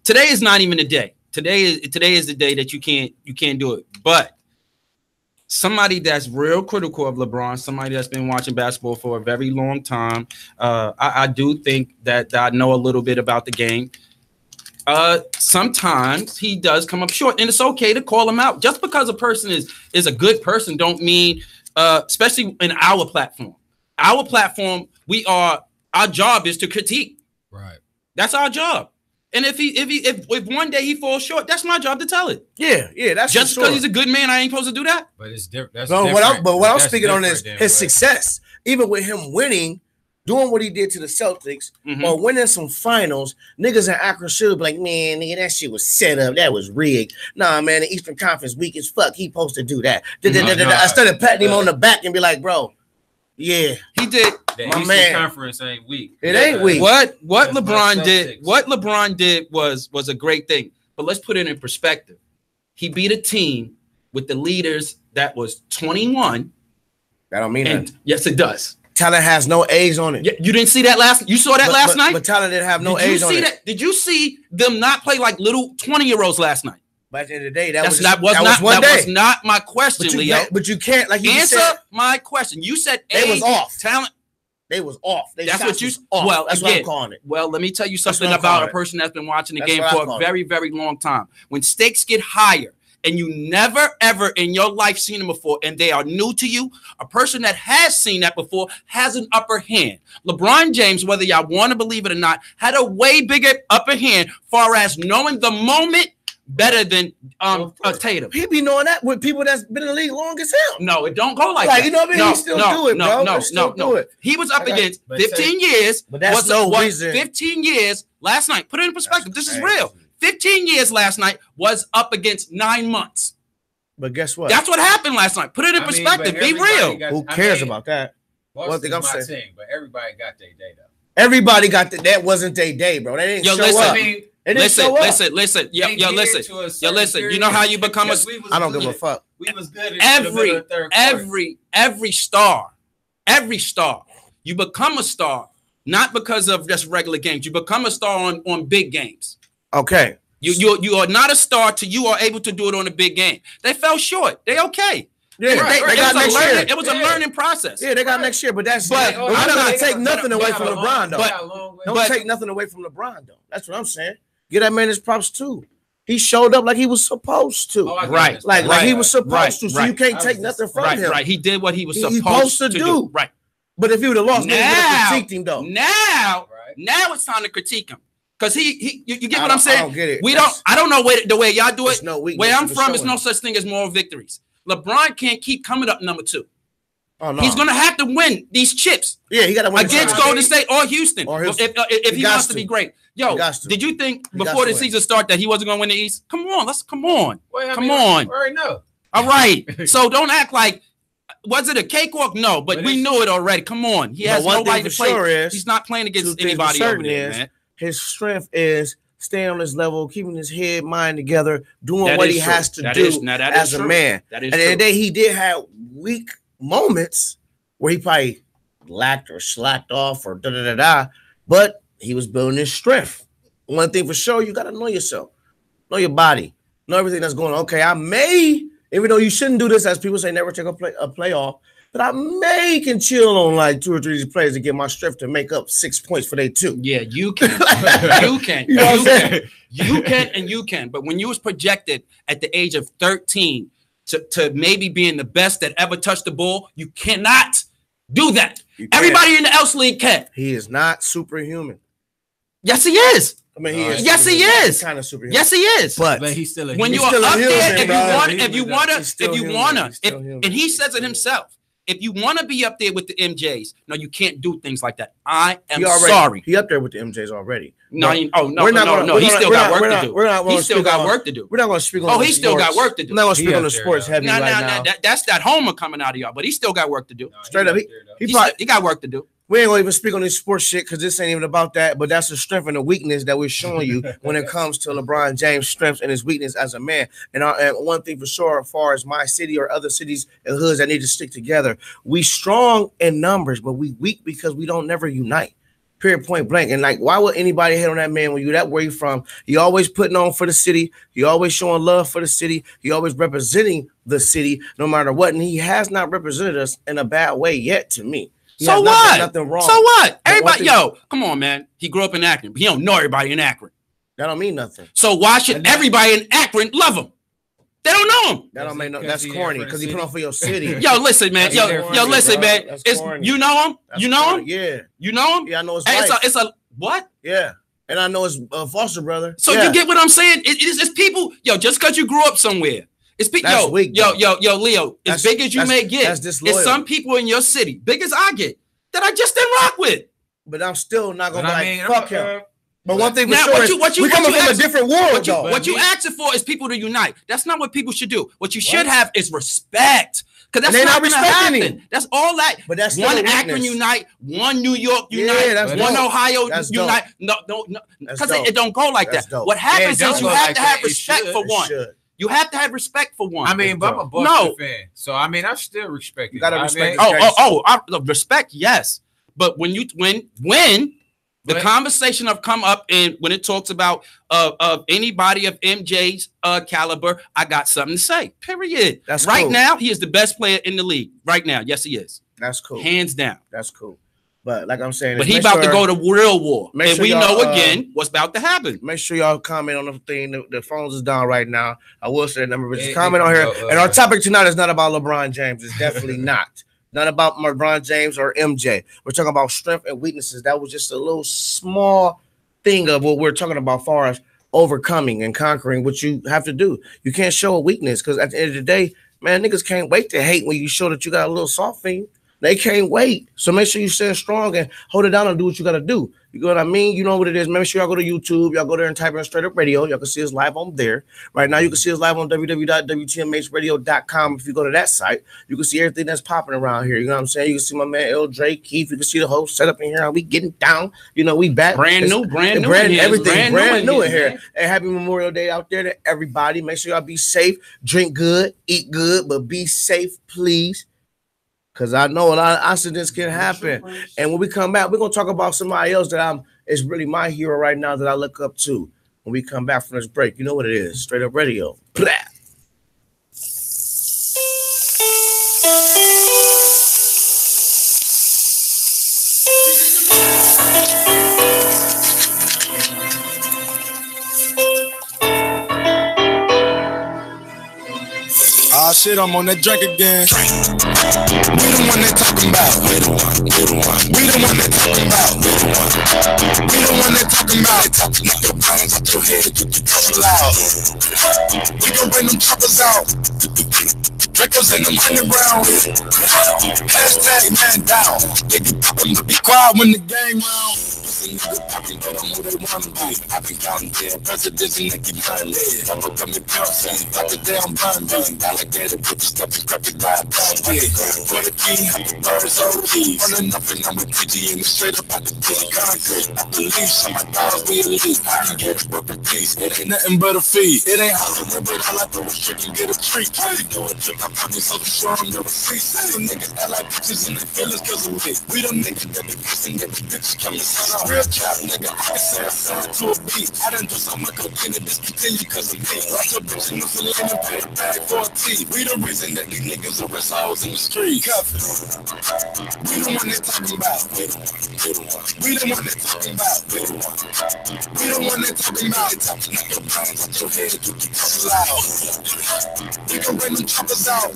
today is not even a day. Today is the day that you can't do it. But somebody that's real critical of LeBron, somebody that's been watching basketball for a very long time, I do think that I know a little bit about the game. Sometimes he does come up short, and it's okay to call him out. Just because a person is a good person don't mean, especially in our platform. Our platform, our job is to critique. Right. That's our job. And if one day he falls short, that's my job to tell it. Yeah, that's just because he's a good man, I ain't supposed to do that. But it's different. What I'm speaking on is his success. Even with him winning, doing what he did to the Celtics, or winning some finals, niggas in Akron should be like, man, nigga, that shit was set up. That was rigged. Nah, man, the Eastern Conference weak as fuck. He supposed to do that. I started patting him on the back and be like, bro, yeah, he did. The Eastern Conference ain't weak. It ain't weak. What LeBron did? What LeBron did was a great thing. But let's put it in perspective. He beat a team with the leaders that was 21. That don't mean that. Yes, it does. Talent has no age on it. Yeah, you didn't see that you saw that last night? But talent didn't have no age on it. Did you see them not play like little 20-year-olds last night? But at the end of the day, that was not my question, Leo. But you can't, like you answer said, my question. You said they was off. Talent. They was off. That's what you. Off. Well, that's again, what I'm calling it. Well, let me tell you something about a person that's been watching the game for a very, very long time. When stakes get higher, and you never, ever in your life seen them before, and they are new to you, a person that has seen that before has an upper hand. LeBron James, whether y'all want to believe it or not, had a way bigger upper hand far as knowing the moment better than Tatum. He be knowing that with people that's been in the league long as him. No, it don't go like that. You know what I mean? He still do it, bro. No. He was up against 15 years. But that's no reason. 15 years last night. Put it in perspective. This is real. 15 years last night was up against 9 months. But guess what? That's what happened last night. Put it in perspective. Be real. Who cares about that? One thing I'm saying. Team, but everybody got their day though. Everybody got that wasn't their day, bro. They didn't show up. Listen. Yo, listen. You know how you become I don't give a fuck. We was good. Every star, you become a star not because of just regular games. You become a star on big games. Okay. You are not a star till you are able to do it on a big game. They fell short. They okay. Yeah, they got next year. It was a learning process. Yeah, they got next year, but I'm not gonna take nothing away from LeBron though. Don't take nothing away from LeBron though. That's what I'm saying. Get that man his props too. He showed up like he was supposed to. Right. Like he was supposed to. So you can't take nothing from him. Right. He did what he was supposed to do. Right. But if he would have lost, they would have critiqued him though. Now it's time to critique him. Because you get what I'm saying? I don't get it. I don't know the way y'all do it. Where I'm from, it's there's no such thing as moral victories. LeBron can't keep coming up number 2. Oh, no. He's gonna have to win these chips. Yeah, he got to win against Golden State or Houston. If he wants to be great. Yo, did you think before the season started that he wasn't gonna win the East? Come on. Come on. Already know. All right. So don't act like was it a cakewalk? No, but we knew it already. Come on. He has nobody to play. He's not playing against anybody over there, man. His strength is staying on his level, keeping his head, mind together, doing what he has to do as a man. At the end of the day, he did have weak moments where he probably lacked or slacked off or but he was building his strength. One thing for sure, you got to know yourself, know your body, know everything that's going on. Okay, I may, even though you shouldn't do this, as people say, never take a playoff, but I may can chill on like 2 or 3 of these players to get my strength to make up 6 points for they 2. Yeah, you can. You can. You can. But when you was projected at the age of 13 to maybe being the best that ever touched the ball, you cannot do that. Everybody in the else league can. He is not superhuman. Yes, he is. I mean, he is. Yes, he is. Kind of superhuman. Yes, he is. But he's still when you are up there, if you wanna, and he says it himself. If you want to be up there with the MJs, no, you can't do things like that. I am sorry. He up there with the MJs already. No. He still got work to do. He still got work to do. We're not going to speak on. Oh, he still got work to do. We're not going to speak on the sports heavy right now. That's that homer coming out of y'all, but he still got work to do. Straight up, he got work to do. We ain't gonna even speak on this sports shit because this ain't even about that. But that's the strength and the weakness that we're showing you when it comes to LeBron James' strengths and his weakness as a man. And one thing for sure, as far as my city or other cities and hoods that need to stick together, we strong in numbers, but we weak because we don't never unite. Period, point blank. And like, why would anybody hate on that man when you that where you from? He always putting on for the city. He always showing love for the city. He always representing the city, no matter what. And he has not represented us in a bad way yet, to me. So what? Nothing wrong. So what? Everybody, come on, man. He grew up in Akron, but he don't know everybody in Akron. That don't mean nothing. So why should everybody in Akron love him? They don't know him. That don't make no. That's corny because he put on for your city. Yo, listen, man. Yo, listen, man. It's you know him. You know him. Yeah. You know him. Yeah, I know his wife. It's a what? Yeah. And I know his foster brother. So you get what I'm saying? It's people. Yo, just because you grew up somewhere. It's people. Yo, Leo. As big as you may get, it's some people in your city, big as I get, that I just didn't rock with. But I'm still not gonna fuck him. But one thing for sure is we coming from a different world, what you asking for is people to unite. That's not what people should do. What you should have is respect. Because that's not respecting him. That's all that. But that's one Akron unite, one New York unite, one Ohio unite. No, because it don't go like that. What happens is you have to have respect for one. You have to have respect for one. I mean, but I'm a Boston fan, so I mean, I still respect you. Gotta respect. Respect, yes. But when the conversation have come up, and when it talks about of anybody of MJ's caliber, I got something to say. Period. That's right cool. now. He is the best player in the league right now. Yes, he is. That's cool. Hands down. That's cool. But like I'm saying, but he about to go to real war, and we know again what's about to happen. Make sure y'all comment on the thing. The phones is down right now. I will say that number, but just comment on here. And our topic tonight is not about LeBron James. It's definitely not. Not about LeBron James or MJ. We're talking about strength and weaknesses. That was just a little small thing of what we're talking about as far as overcoming and conquering what you have to do. You can't show a weakness because at the end of the day, man, niggas can't wait to hate when you show that you got a little soft in you. They can't wait. So make sure you stand strong and hold it down and do what you got to do. You know what I mean? You know what it is. Make sure y'all go to YouTube. Y'all go there and type in Straight Up Radio. Y'all can see us live on there. Right now, you can see us live on www.wtmhradio.com. If you go to that site, you can see everything that's popping around here. You know what I'm saying? You can see my man L. Dre, Keith. You can see the whole setup in here. How we getting down. You know, we back. Brand new everything brand new in here. And happy Memorial Day out there to everybody. Make sure y'all be safe. Drink good. Eat good. But be safe, please. Because I know a lot of accidents can happen. And when we come back, we're going to talk about somebody else that is really my hero right now that I look up to. When we come back from this break, you know what it is. Straight Up Radio. Blah. Ah, shit, I'm on that drink again. We the one they talking about. We the one they talking about. We the one they talking about. They talking out your brains out your head. You talk loud. We gon' bring them choppers out. Dracos in them underground. Hashtag man down. Be quiet when the gang round. Nigga poppin', but I'm who they wanna be. I've been counting dead presidents and they keep trying to live. I'm becoming bouncing, like a damn bun. Alligator with the stuff and crappy ride down. For the key, birds OG. Running up and I'm with PG and straight up out the big concrete. I believe some of my dogs we elite. I can get a broken piece. It ain't nothing but a fee. It ain't Hollywood, but all I do is trick and get a treat. I do a trick, I'm probably so sure I'm never free. Some niggas act like bitches and they feel it's cause of me. We them niggas that be pissing, that be bitches coming out. Real trap nigga, I can say I sound to a beat. I done do so much cocaine and discontinue cause of me. Lots of bitches in the lane and pay a bag for a tea. We the reason that these niggas arrest hoes in the street. Cuffin'. We the one they talking about. We the one they talking about. We the one they talking about. They talking out your brains out your head. You keep talking loud. We gon' bring them choppers out.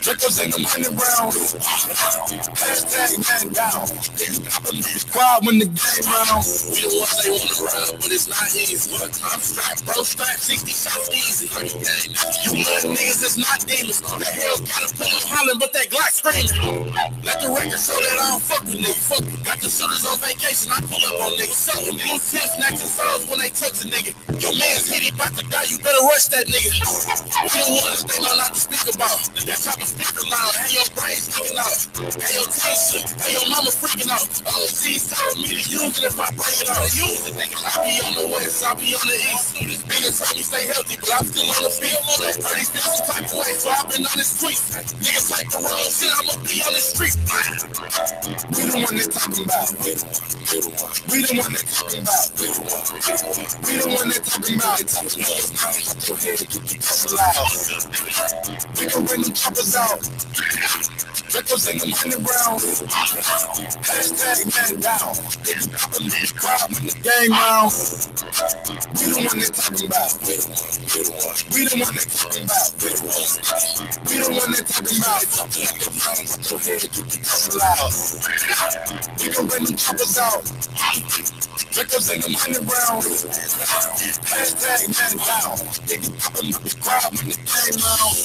Dracos in them underground. Hashtag man down. Quiet when the game round. We the ones they wanna run, but it's not easy. I'm strapped, bro, strapped 60 shots easy. You little niggas is not demons. The hell gotta pull them hollering, but that Glock screaming. Let the record show that I don't fuck with niggas. Fuck with. Got the shooters on vacation, I pull up on niggas. So when blue tips, snatching souls when they touch a nigga. Your man's hit, he about to die, you better rush that nigga. We the ones they know not to speak about. That type of speaker loud, have your brain sticking out. Have your teeth shit, have your mama freaking out. Oh, she's telling me to use it if I break it out. Use it, nigga. I be on the west, I be on the east. This biggest time you stay healthy, but I'm still on the field. On that 30 still some type of way, so I've been on the street. Niggas like the wrong shit, I'ma be on the street. We the one they talking about. We the one they talking about. We the one they talking about. They talking out your head, you keep talking loud. We gon' bring them choppers out. Dracos in them underground. Hashtag man down. Quiet when the gang round. We the one they talking about. We the one they talking about. We the one they talking about. Your head, you keep talking loud. We gon' bring them choppers out. Dracos in them underground. Hashtag man down. Quiet when the gang round.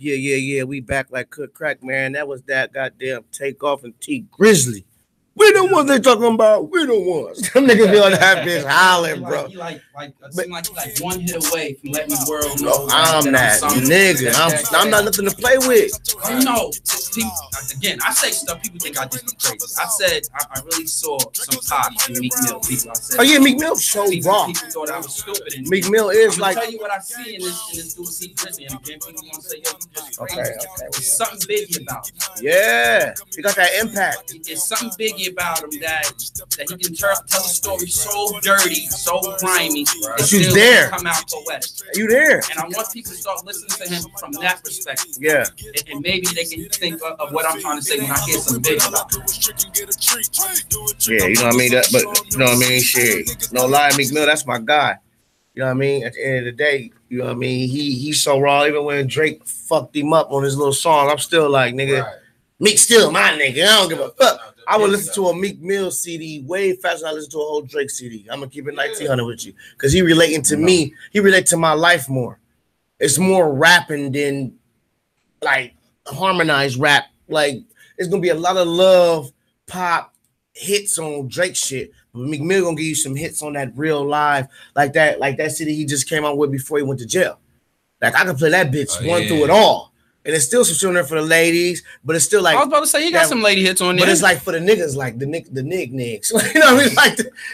Yeah. We back like cook crack, man. That was that goddamn Takeoff and T Grizzly. We the ones they talking about. We the ones. Them niggas be on that bitch hollering, bro. He like one hit away from letting the world know. I'm that nigga. I'm not nothing to play with. No. Again, I say stuff people think I just be crazy. I said I really saw some pop in Meek Mill. People, I said, oh yeah, Meek Mill so raw. People thought I was stupid. And Meek Mill is I'm like. Tell you what I see in this dude C Grizzly, and again, people gonna say, yo, you just crazy. Okay. There's something biggie about him. Yeah, he got that impact. There's something biggie about him that he can tell a story so dirty, so grimy. But you there? Come out poetic. You there? And I want people to start listening to him from that perspective. Yeah. And maybe they can think of what I'm trying to say when I hear some big about it. Yeah, you know what I mean? But you know what I mean? Shit. No lie, Meek Mill, that's my guy. You know what I mean? At the end of the day, you know what I mean? He's so raw. Even when Drake fucked him up on his little song, I'm still like, nigga, Meek still my nigga. I don't give a fuck. I would listen to a Meek Mill CD way faster than I listen to a whole Drake CD. I'm gonna keep it 1900 with you because he relating to me. He relate to my life more. It's more rapping than like harmonized rap. Like it's gonna be a lot of love pop hits on Drake shit. But Meek Mill gonna give you some hits on that real live, like that CD he just came out with before he went to jail. Like I can play that bitch through it all. And it's still some shit on there for the ladies, but it's still like I was about to say he got some lady hits on there. But it's like for the niggas, like the niggas. You know what I mean?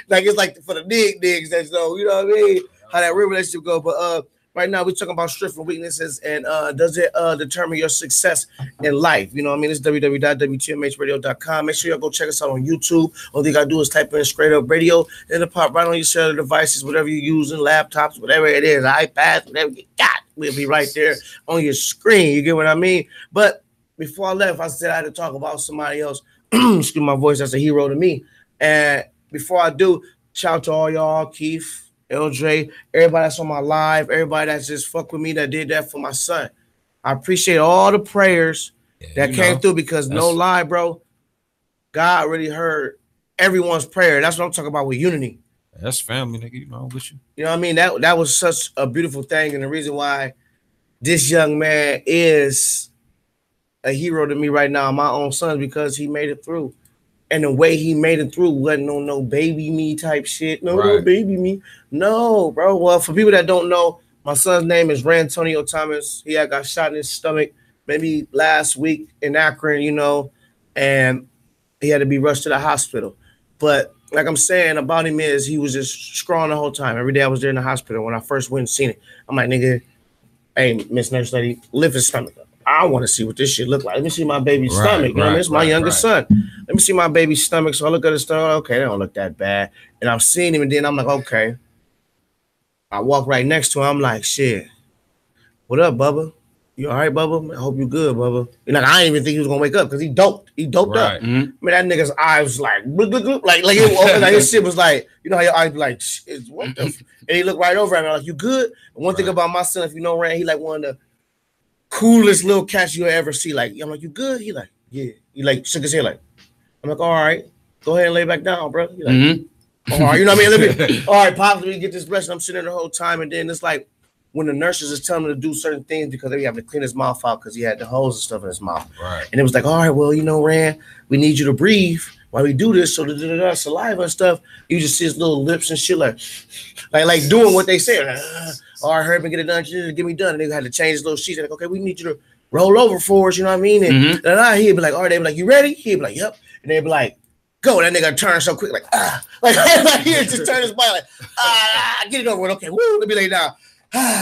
Like it's like for the niggas that's you know what I mean? How that real relationship go. But right now we're talking about strengths and weaknesses, and does it determine your success in life? You know what I mean? It's www.wtmhradio.com. Make sure y'all go check us out on YouTube. All you gotta do is type in Straight Up Radio, and it'll pop right on your cellular devices, whatever you're using, laptops, whatever it is, iPads, whatever you got. We'll be right there on your screen. You get what I mean? But before I left, I said I had to talk about somebody else. Excuse my voice. That's a hero to me. And before I do, shout out to all y'all, Keith, LJ, everybody that's on my live, everybody that's just fuck with me that did that for my son. I appreciate all the prayers that came through because no lie, bro, God really heard everyone's prayer. That's what I'm talking about with unity. That's family, nigga. You know, with you. You know what I mean? That was such a beautiful thing, and the reason why this young man is a hero to me right now, my own son, because he made it through. And the way he made it through wasn't on no baby me type shit. No baby me. No, bro. Well, for people that don't know, my son's name is Rantonio Thomas. He had got shot in his stomach maybe last week in Akron, you know, and he had to be rushed to the hospital. But like I'm saying about him is he was just scrawling the whole time. Every day I was there in the hospital when I first went and seen it. I'm like, nigga, hey, Miss Nurse Lady, lift his stomach up. I want to see what this shit look like. Let me see my baby's stomach. You know, it's my youngest son. Let me see my baby's stomach. So I look at his stomach. Okay, they don't look that bad. And I'm seeing him, and then I'm like, okay. I walk right next to him. I'm like, shit. What up, Bubba? You all right, Bubba? I hope you good, Bubba. And like, I didn't even think he was gonna wake up because he doped. He doped up. Man, that nigga's eyes was like, like his shit was like, you know how your eyes be like, shit, what the? And he looked right over at me like, you good? And one thing about my son, if you know Rand, he like one of the coolest little cats you'll ever see. Like, I'm like, you good? He like, yeah. He like shook his head like, I'm like, all right, go ahead and lay back down, bro. He like, all right, you know what I mean? Let me, all right, Pops, let me get this blessing. I'm sitting there the whole time, and then it's like when the nurses is telling him to do certain things because they have to clean his mouth out because he had the holes and stuff in his mouth. Right. And it was like, all right, well, you know, Rand, we need you to breathe while we do this. So the saliva and stuff, you just see his little lips and shit like doing what they say. All right, hurry up and get it done. Get me done. And they had to change his little sheets. They're like, okay, we need you to roll over for us. You know what I mean? And he'd be like, all right, they'd be like, you ready? He'd be like, yep. And they'd be like, go. That nigga turn so quick, like, like he'd just turn his body like, get it over with. Okay, woo, let me lay down.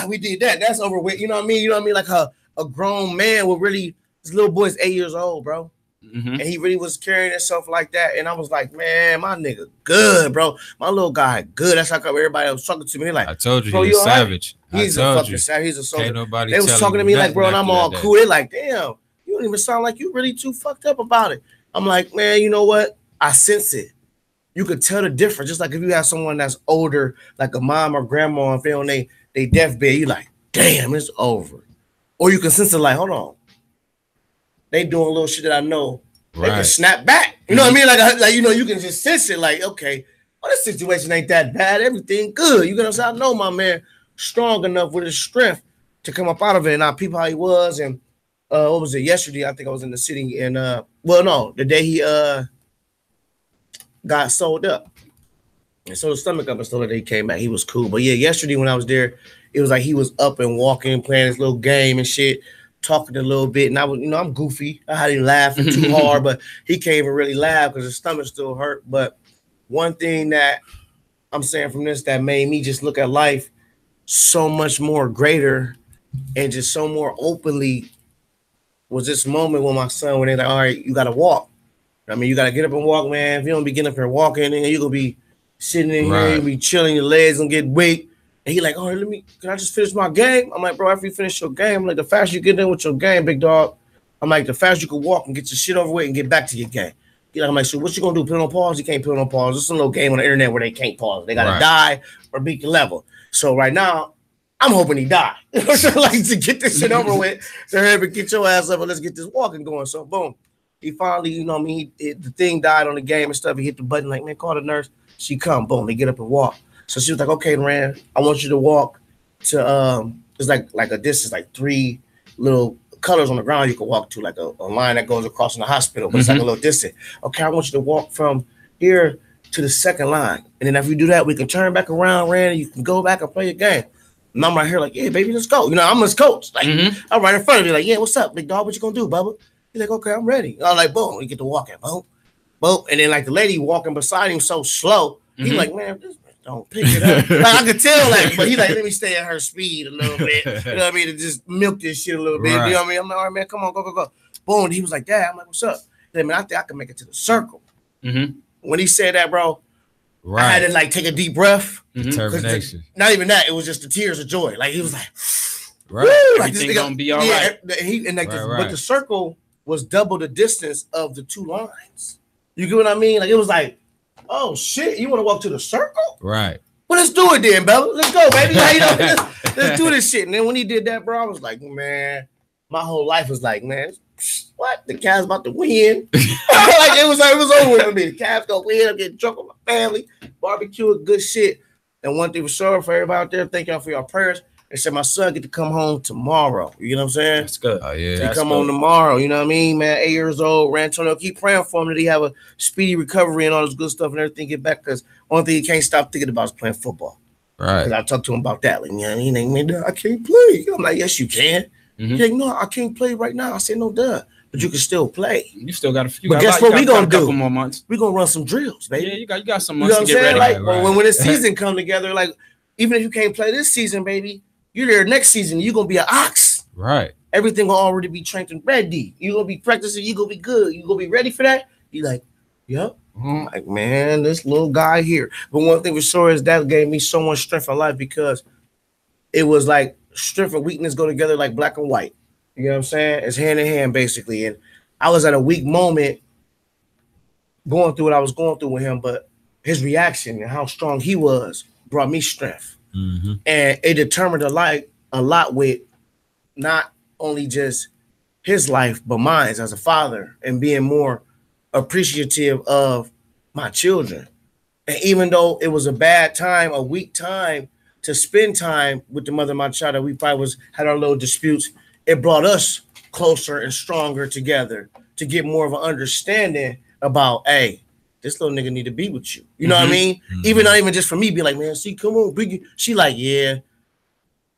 We did that. That's over with. You know what I mean? You know what I mean? Like a grown man would really, this little boy's 8 years old, bro. And he really was carrying himself like that. And I was like, man, my nigga good, bro. My little guy good. That's how come everybody was talking to me. Like, I told you, he's a savage. He's a fucking savage. He's a soldier. Ain't nobody they was talking to me like, bro, and I'm all cool. They're like, damn, you don't even sound like you really too fucked up about it. I'm like, man, you know what? I sense it. You could tell the difference. Just like if you have someone that's older, like a mom or grandma, if they on they deathbed, you like, damn, it's over. Or you can sense it like, hold on. They doing a little shit that I know. They can snap back. You know what I mean? Like you know, you can just sense it. Like, okay, well, this situation ain't that bad. Everything good. You know what I'm saying? I know my man strong enough with his strength to come up out of it. And I peep how he was. And what was it? Yesterday, I think I was in the city. And the day he got sold up. And so the stomach up and stuff, that he came back. He was cool. But yeah, yesterday when I was there, it was like he was up and walking, playing his little game and shit, talking a little bit. And I was, you know, I'm goofy. I had him laughing too hard, but he can't even really laugh because his stomach still hurt. But one thing that I'm saying from this that made me just look at life so much more greater and just so more openly was this moment when my son, when they're like, all right, you got to walk. I mean, you got to get up and walk, man. If you don't be getting up here walking, then you're going to be sitting in here, you be chilling, your legs gonna get weak. And he like, all right, can I just finish my game? I'm like, bro, after you finish your game, I'm like, the faster you get in with your game, big dog, I'm like, the faster you can walk and get your shit over with and get back to your game. I'm like, so what you gonna do? Put it on pause? You can't put it on pause. There's a little game on the internet where they can't pause. They gotta die or beat the level. So right now, I'm hoping he die. So like to get this shit over with, so hurry up and get your ass up and let's get this walking going. So boom. He finally, you know what I mean, the thing died on the game and stuff. He hit the button like, man, call the nurse. She come, boom, they get up and walk. So she was like, okay, Rand, I want you to walk to it's like a distance, like 3 little colors on the ground you can walk to, like a line that goes across in the hospital, but it's like a little distance. Okay, I want you to walk from here to the second line. And then if you do that, we can turn back around, Rand, you can go back and play your game. And I'm right here like, yeah, baby, let's go. You know, I'm his coach. Like, I'm right in front of you, like, yeah, what's up, big dog? What you gonna do, Bubba? He's like, okay, I'm ready. I'm like, boom, we get to walking, boom, boom. And then like the lady walking beside him so slow, he's like, man, this don't pick it up. Like I could tell, like, but he like, let me stay at her speed a little bit. You know what I mean? To just milk this shit a little bit. Right. You know what I mean? I'm like, all right, man, come on, go. Boom. And he was like, Dad, I'm like, what's up? He like, man, I think I can make it to the circle. When he said that, bro, I had to like take a deep breath. Determination. Not even that. It was just the tears of joy. Like he was like, right, woo, like, everything gonna be all right. But the circle was double the distance of the 2 lines. You get what I mean? Like it was like, oh shit, you want to walk to the circle? Right. Well, let's do it then, Bella. Let's go, baby. Like, you know, let's do this shit. And then when he did that, bro, I was like, man, my whole life was like, man, what? The Cavs about to win. Like it was over with me. The Cavs gonna win. I'm getting drunk with my family, barbecue, good shit. And one thing for sure, for everybody out there, thank y'all for your prayers. They said my son get to come home tomorrow. You know what I'm saying? That's good. Oh yeah. He come home tomorrow. You know what I mean, man? 8 years old. Rantonio, keep praying for him that he have a speedy recovery and all this good stuff and everything. Get back, because one thing he can't stop thinking about is playing football. Right. Because I talked to him about that. Like, you know what I mean? Like, man, I can't play. I'm like, yes, you can. He's like, no, I can't play right now. I said, no, duh. But you can still play. You still got a few. But guess what we gonna do? A couple more months. We gonna run some drills, baby. Yeah, you got some months to get ready. Like when the season come together, like even if you can't play this season, baby, you're there next season. You're gonna be an ox. Right. Everything will already be trained and ready. You're gonna be practicing. You're gonna be good. You're gonna be ready for that. You like, yep. Like, man, this little guy here. But one thing for sure is that gave me so much strength in life, because it was like strength and weakness go together like black and white. You know what I'm saying? It's hand in hand, basically. And I was at a weak moment going through what I was going through with him, but his reaction and how strong he was brought me strength. And it determined a lot with not only just his life, but mine as a father, and being more appreciative of my children. And even though it was a bad time, a weak time to spend time with the mother of my child, that we probably had our little disputes, it brought us closer and stronger together to get more of an understanding about, hey, this little nigga need to be with you. You know what I mean? Even not even just for me, be like, man, see, come on, bring. She like, yeah.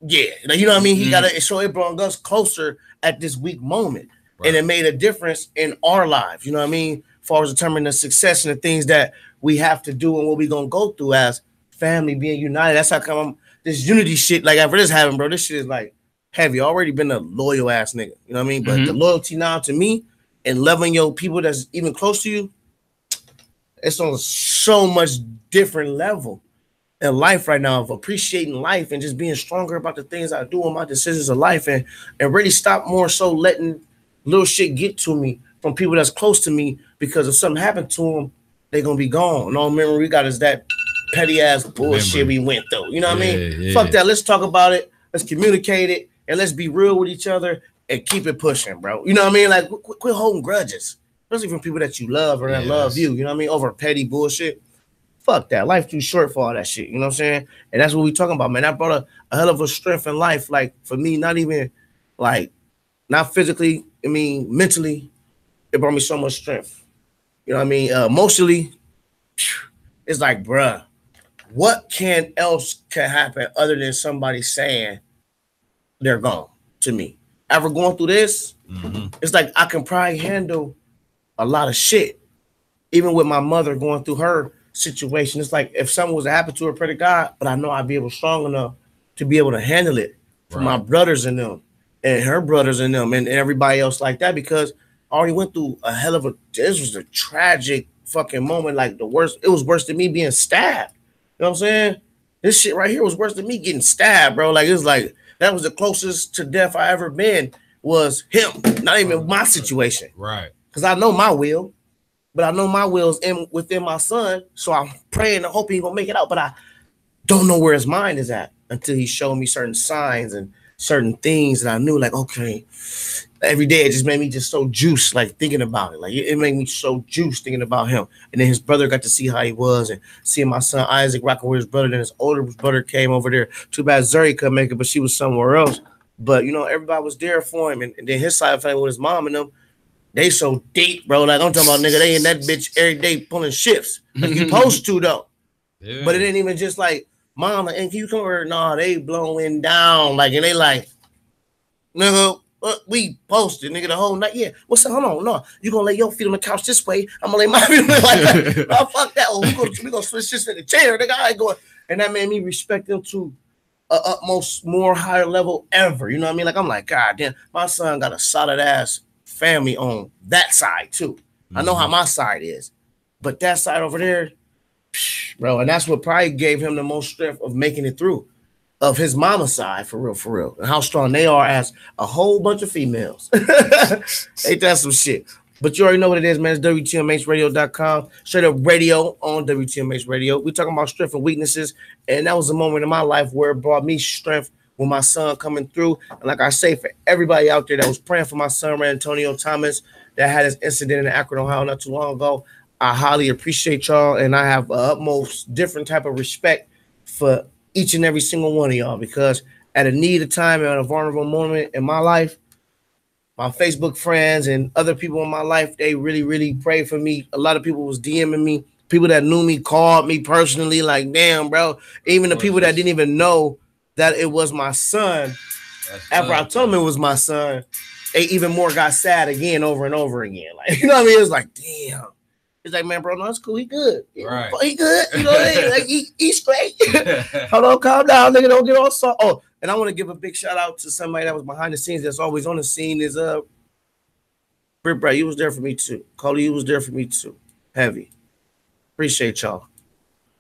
Like, you know what I mean? He got it. So it brought us closer at this weak moment. Right. And it made a difference in our lives. You know what I mean? As far as determining the success and the things that we have to do and what we gonna go through as family, being united. That's how come this unity shit, like after this happened, bro, this shit is like heavy. Already been a loyal ass nigga. You know what I mean? But the loyalty now to me and loving your people that's even close to you, it's on so much different level in life right now, of appreciating life and just being stronger about the things I do and my decisions of life, and really stop more so letting little shit get to me from people that's close to me, because if something happened to them, they're gonna be gone. And all memory we got is that petty ass bullshit we went through. You know what I mean? Fuck that. Let's talk about it. Let's communicate it, and let's be real with each other and keep it pushing, bro. You know what I mean? Like quit holding grudges, especially from people that you love or that love you. You know what I mean? Over petty bullshit. Fuck that. Life's too short for all that shit. You know what I'm saying? And that's what we talking about, man. That brought a hell of a strength in life. Like for me, not even like, not physically, I mean, mentally, it brought me so much strength. You know what I mean? Emotionally, it's like, bruh, what else can happen other than somebody saying they're gone to me? After going through this, it's like I can probably handle a lot of shit. Even with my mother going through her situation, it's like if something was to happen to her, pray to God, but I know I'd be able strong enough to be able to handle it for my brothers and them and her brothers and them and everybody else like that, because I already went through a hell of this was a tragic fucking moment. Like the worst, it was worse than me being stabbed. You know what I'm saying? This shit right here was worse than me getting stabbed, bro. Like, it's like, that was the closest to death I ever been, was him, not even my situation. Right. Because I know my will. But I know my will's within my son, so I'm praying and hoping he's gonna make it out. But I don't know where his mind is at until he showed me certain signs and certain things that I knew, like, okay, every day it just made me just so juiced, like thinking about it. Like it made me so juiced thinking about him. And then his brother got to see how he was and seeing my son Isaac rocking with his brother. Then his older brother came over there. Too bad Zuri couldn't make it, but she was somewhere else. But you know, everybody was there for him. And then his side of the family with his mom and them, they so deep, bro. Like I'm talking about, nigga, they in that bitch every day pulling shifts. Like you supposed to though. Yeah. But it ain't even just like, mom, and can you come over? Nah, they blowing down. Like, and they like, nigga, we posted, nigga, the whole night. Yeah, what's up? Hold on, no, you gonna lay your feet on the couch this way. I'm gonna lay my feet like that. Oh, fuck that. Well, we gonna switch this in the chair, nigga. I ain't going. And that made me respect them to a utmost more higher level ever. You know what I mean? Like, I'm like, God damn, my son got a solid ass family on that side too. I know how my side is, but that side over there, bro, and that's what probably gave him the most strength of making it through, of his mama side, for real, and how strong they are as a whole bunch of females. Ain't that some shit? But you already know what it is, man. It's WTMHradio.com. Straight up radio on WTMH Radio. We're talking about strength and weaknesses, and that was a moment in my life where it brought me strength with my son coming through. And like I say, for everybody out there that was praying for my son, Antonio Thomas, that had his incident in Akron, Ohio, not too long ago, I highly appreciate y'all, and I have utmost different type of respect for each and every single one of y'all, because at a needed time and at a vulnerable moment in my life, my Facebook friends and other people in my life, they really, really prayed for me. A lot of people was DMing me. People that knew me called me personally, like, damn, bro. Even the people that didn't even know that it was my son, after I told them it was my son, they even more got sad again over and over again. Like, you know what I mean? It was like, damn. It's like, man, bro, no, it's cool. He good. Right. He good. You know what I mean? Like, he's straight. Hold on, calm down, nigga. Don't get all soft. Oh, and I want to give a big shout out to somebody that was behind the scenes that's always on the scene is Britt Bright. You was there for me too. Cody, you was there for me too. Heavy. Appreciate y'all.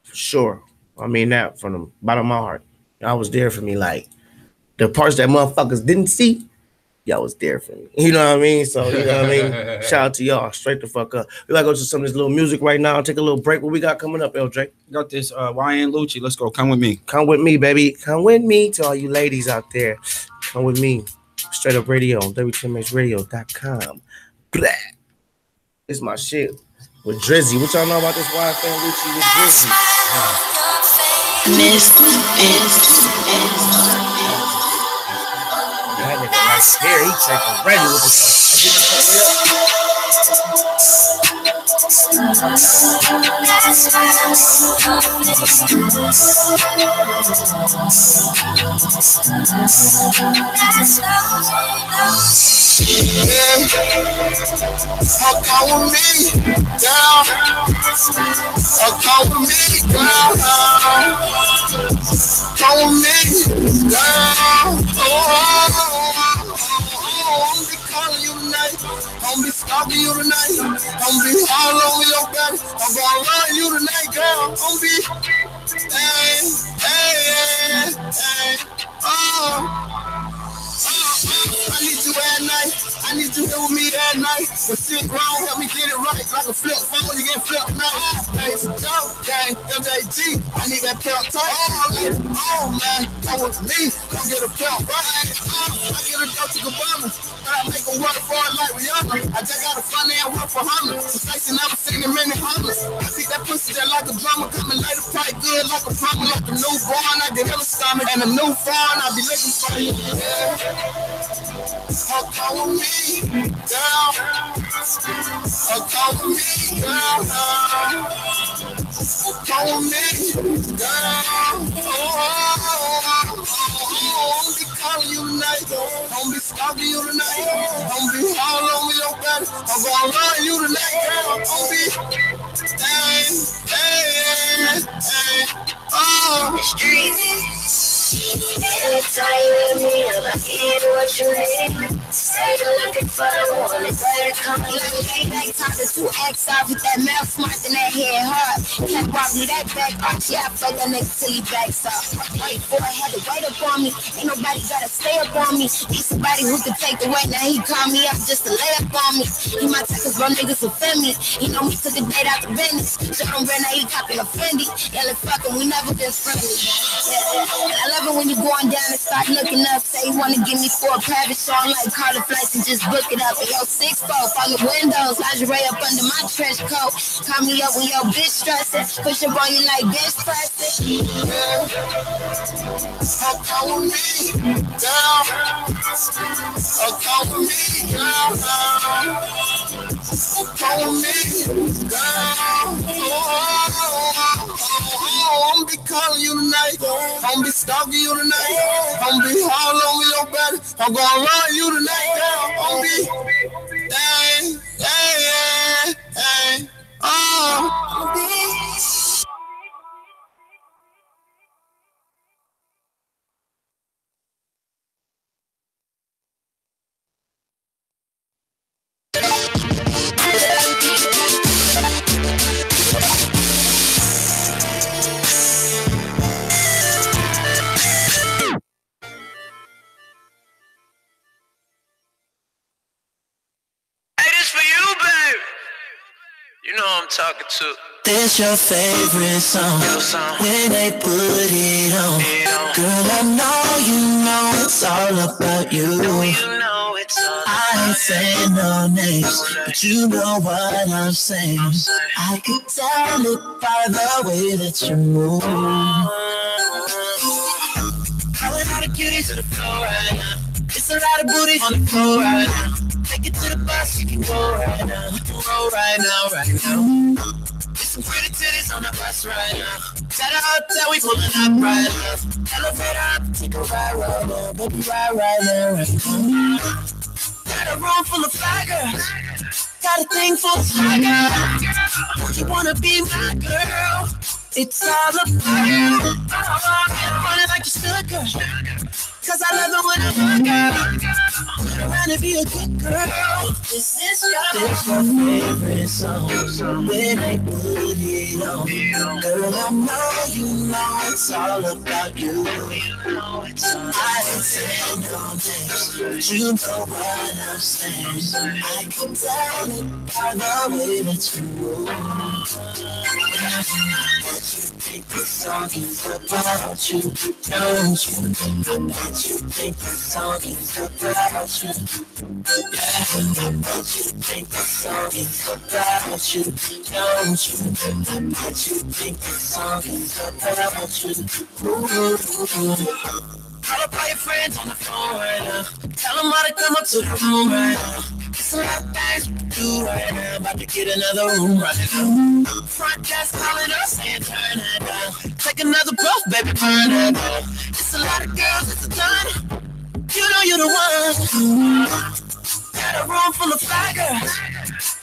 For sure. I mean that from the bottom of my heart. Y'all was there for me. Like, the parts that motherfuckers didn't see, y'all was there for me. You know what I mean? So, you know what I mean? Shout out to y'all. Straight the fuck up. We gotta go to some of this little music right now. Take a little break. What we got coming up, LJ? Got this YN Lucci. Let's go. Come with me. Come with me, baby. Come with me. To all you ladies out there. Come with me. Straight up radio on WTMHradio.com. Blah. It's my shit with Drizzy. What y'all know about this YN Lucci with Drizzy? Miss That nigga right there, he taking ready with Come with me down. Come with me down. Come with me down. I'm be calling you tonight. I'm be stalking you tonight. I'm be all over your back. I'm gonna love you tonight, girl. I'm be, hey. I need you at night. I need you here with me at night. But sit wrong, help me get it right. Like a flip phone, you get flipped now. Hey, go, gang, MJG. I need that pep talk. Oh, man, come with me. Come get a pep right. I get a Dolce Gabbana. I make a waterfall like Rihanna. I just got a fun and work for Honda. It's nice and never seen in many Hondas. I see that pussy just like a drama. Coming later, probably good like a problem. Like a newborn, I get hella stomach. And a new phone, I be looking for you. Come with me, girl. Come with me, girl. Come with me, girl. I'll be calling you tonight. I'll be stalking you tonight. I'll be all over your back. I'm gonna love you tonight, girl. I'll be, hey. Anytime you with me, I'm getting what you need. Say you're looking for the one, it's better come and let me back. Talking to X off with that mouth smart and that head hard. Can't rob me that back off, yeah, I fuck that nigga till he backs off. Wait for it, had to wait up on me. Ain't nobody gotta stay up on me. Need somebody who can take the weight, now he call me up just to lay up on me. He might take us bro niggas offend me. He know we took a date out the business. Shit on red, now he copying a Fendi. Yeah, let's fuck him, we never been friendly. Yeah. love it when you going down and start looking up. Say you wanna give me for a private show, I'm like call the flights and just book it up. And yo, 6'4", all the windows, lingerie up under my trench coat. Call me up when your bitch stressing, push up on you like bench pressing. Come with me, girl. Come with me, girl. Come with me, girl. I'm be calling you tonight. I'm be stalking you tonight. I'm be all over your body. I'm gonna run you tonight, girl. I'm be, hey. I'm be. You know who I'm talking to. This your favorite song when they put it on. Girl, I know it's all about you. I ain't saying no names, but you know what I'm saying. I can tell it by the way that you move. Calling all the cuties to the floor right now. It's a lot of booty on the floor right now. Take it to the bus, you can go right now. Roll right now, right now. There's some pretty titties on the bus right now. At a hotel, we pulling up right now. Elevator up, take a ride right now. Baby, ride right now, right now. Got a room full of fly girls. Got a thing full of fly girls. You wanna be my girl? It's all about you. Running like you stood, girl. Cause I love it when I'm a girl. I'm around to be a good girl. This is your favorite song. When I put it on. Girl, I know it's all about you. I ain't saying no names, but you know what I'm saying. I can tell it by the way that you move. Think this song is about you, don't you? Bet you think this song is about you. Yeah, bet you think this song is about you, don't you? Bet you think this song is about you. Ooh. Call up all your friends on the phone right now. Tell them all to come up to the room right now. It's a lot of things we do right now. About to get another room right now. Front desk calling us saying turn that down. Take another puff, baby, burn that down. It's a lot of girls, it's a ton. You know you're the one. Got a room full of fly girls.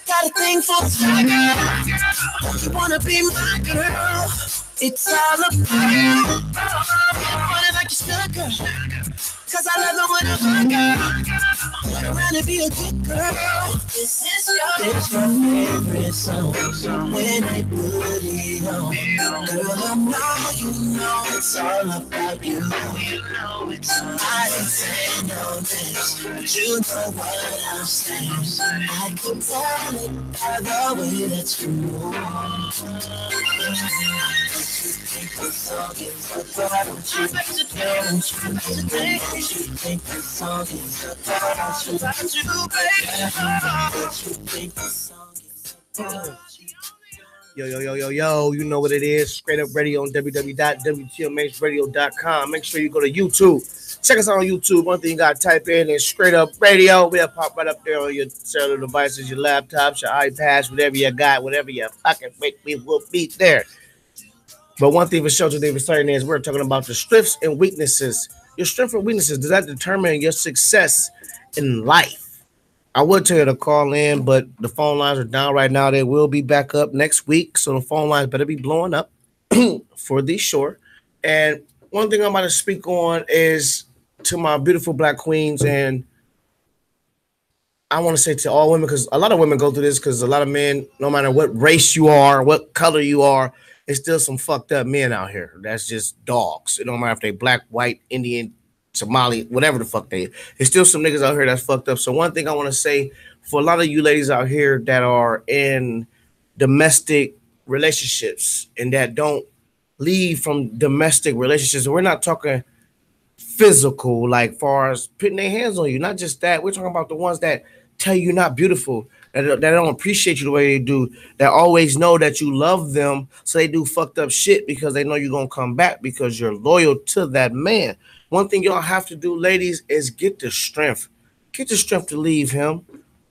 Got a thing full of fly girls. You wanna be my girl? It's all about you. Running like you stuck, girl. Cause I love it when I'm a girl. I'm around to be a good girl. This is your favorite song. When I put it on. Girl, I know it's all about you. I ain't saying no names, but you know what I'm saying. I can tell it by the way that you move. Think this song is about you, don't you? Think this song is about you, baby. Yo, you know what it is. Straight Up Radio on www.wtmhradio.com. Make sure you go to YouTube. Check us out on YouTube. One thing you got to type in is Straight Up Radio. We'll pop right up there on your cellular devices, your laptops, your iPads, whatever you got, whatever you fucking make, we will be there. But one thing for sure today for certain is we're talking about the strengths and weaknesses. Your strengths and weaknesses, does that determine your success in life? I would tell you to call in, but the phone lines are down right now. They will be back up next week, so the phone lines better be blowing up for the sure. And one thing I'm about to speak on is to my beautiful black queens, and I want to say to all women, because a lot of women go through this, because a lot of men, no matter what race you are, what color you are, there's still some fucked up men out here. That's just dogs. It don't matter if they black, white, Indian, Somali, whatever the fuck they. There's still some niggas out here that's fucked up. So one thing I want to say for a lot of you ladies out here that are in domestic relationships and that don't leave from domestic relationships, we're not talking physical, like far as putting their hands on you. Not just that. We're talking about the ones that tell you you're not beautiful, that don't appreciate you the way they do, that always know that you love them, so they do fucked up shit because they know you're gonna come back because you're loyal to that man. One thing y'all have to do, ladies, is get the strength. Get the strength to leave him.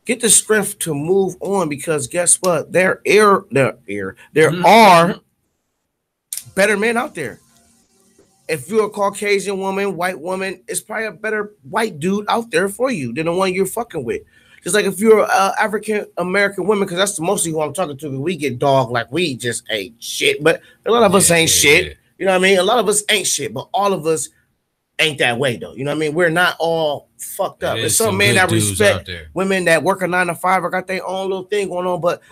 Get the strength to move on, because guess what? There are better men out there. If you're a Caucasian woman, white woman, it's probably a better white dude out there for you than the one you're fucking with. Just like if you're African American women, because that's mostly who I'm talking to, we get dogged like we just ain't shit. But a lot of us ain't shit. You know what I mean? A lot of us ain't shit, but all of us ain't that way though. You know what I mean? We're not all fucked up. There's some men that respect women that work a 9 to 5 or got their own little thing going on, but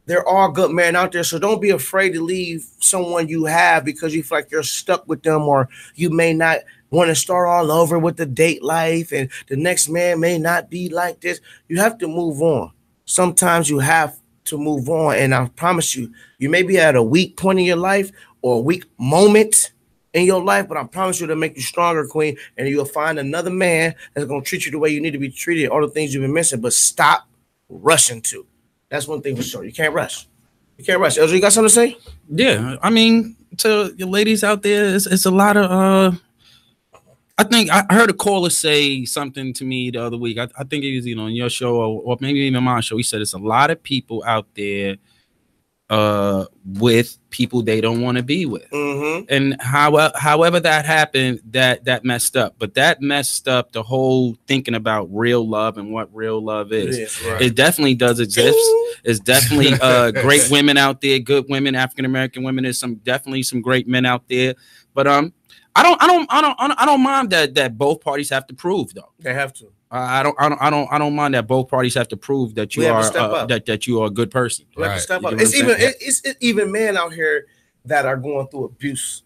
there are good men out there. So don't be afraid to leave someone you have because you feel like you're stuck with them, or you may not want to start all over with the date life and the next man may not be like this. You have to move on. Sometimes you have to move on. And I promise you, you may be at a weak point in your life or a weak moment in your life, but I promise you to make you stronger, queen, and you'll find another man that's going to treat you the way you need to be treated, all the things you've been missing, but stop rushing to. That's one thing for sure. You can't rush. You can't rush. Elder, you got something to say? Yeah, I mean, to your ladies out there, it's a lot of I think I heard a caller say something to me the other week. I think it was on your show or maybe even my show. He said it's a lot of people out there with people they don't want to be with. And however that happened, that messed up. But that messed up the whole thinking about real love and what real love is. It definitely does exist. It's definitely great women out there, good women, African American women. There's definitely some great men out there. But I don't mind that both parties have to prove though. They have to. I don't mind that both parties have to prove that you are that you are a good person. You have to step up. It's even men out here that are going through abuse.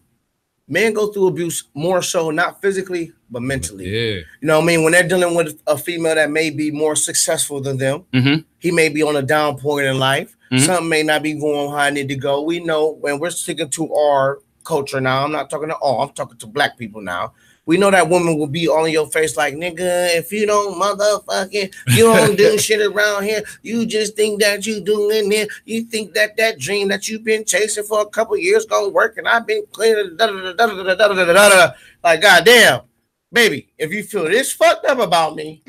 Men go through abuse more so not physically but mentally. You know what I mean? When they're dealing with a female that may be more successful than them, he may be on a down point in life. Something may not be going how I need to go. We know when we're sticking to our culture now. I'm not talking to all. I'm talking to black people now. We know that woman will be all in your face like, nigga, if you don't motherfucking, you don't do shit around here. You just think that you doing it. You think that that dream that you've been chasing for a couple years gonna work, and I've been cleaning. Like, goddamn, baby, if you feel this fucked up about me,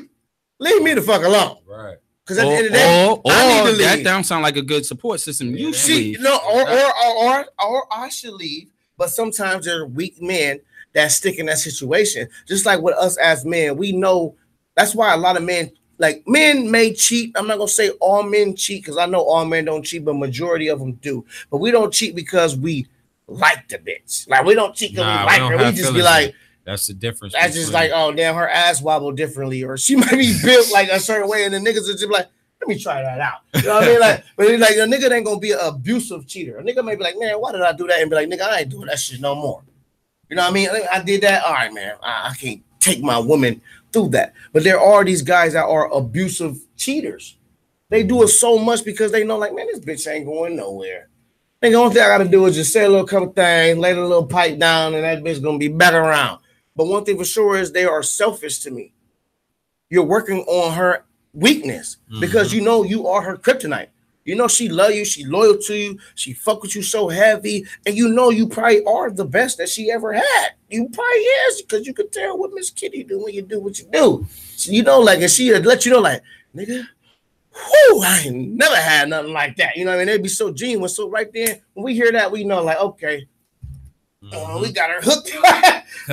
leave me the fuck alone. Right. Because at the end of the day, I need to leave. That don't sound like a good support system. You should leave. No, or I should leave. But sometimes there are weak men that stick in that situation. Just like with us as men, we know that's why a lot of men, like men may cheat. I'm not gonna say all men cheat because I know all men don't cheat, but majority of them do. But we don't cheat because we like the bitch. Like we don't cheat because we like her. We just be like, that's the difference. That's just like, oh damn, her ass wobble differently, or she might be built like a certain way, and the niggas are just like, let me try that out. You know what I mean? Like, but it's like a nigga ain't gonna be an abusive cheater. A nigga may be like, man, why did I do that? And be like, nigga, I ain't doing that shit no more. You know what I mean? I did that. All right, man. I can't take my woman through that. But there are these guys that are abusive cheaters. They do it so much because they know, like, man, this bitch ain't going nowhere. The only thing I gotta do is just say a little couple things, lay the little pipe down, and that bitch gonna be back around. But one thing for sure is they are selfish to me. You're working on her weakness because you know you are her kryptonite. You know she love you, she loyal to you, she fuck with you so heavy, and you know you probably are the best that she ever had. You probably is, because you can tell what Miss Kitty do when you do what you do. So you know, like, and she let you know, like, nigga, whoo, I ain't never had nothing like that. You know what I mean? They'd be so genuine. So right there, when we hear that, we know, like, okay, we got her hooked.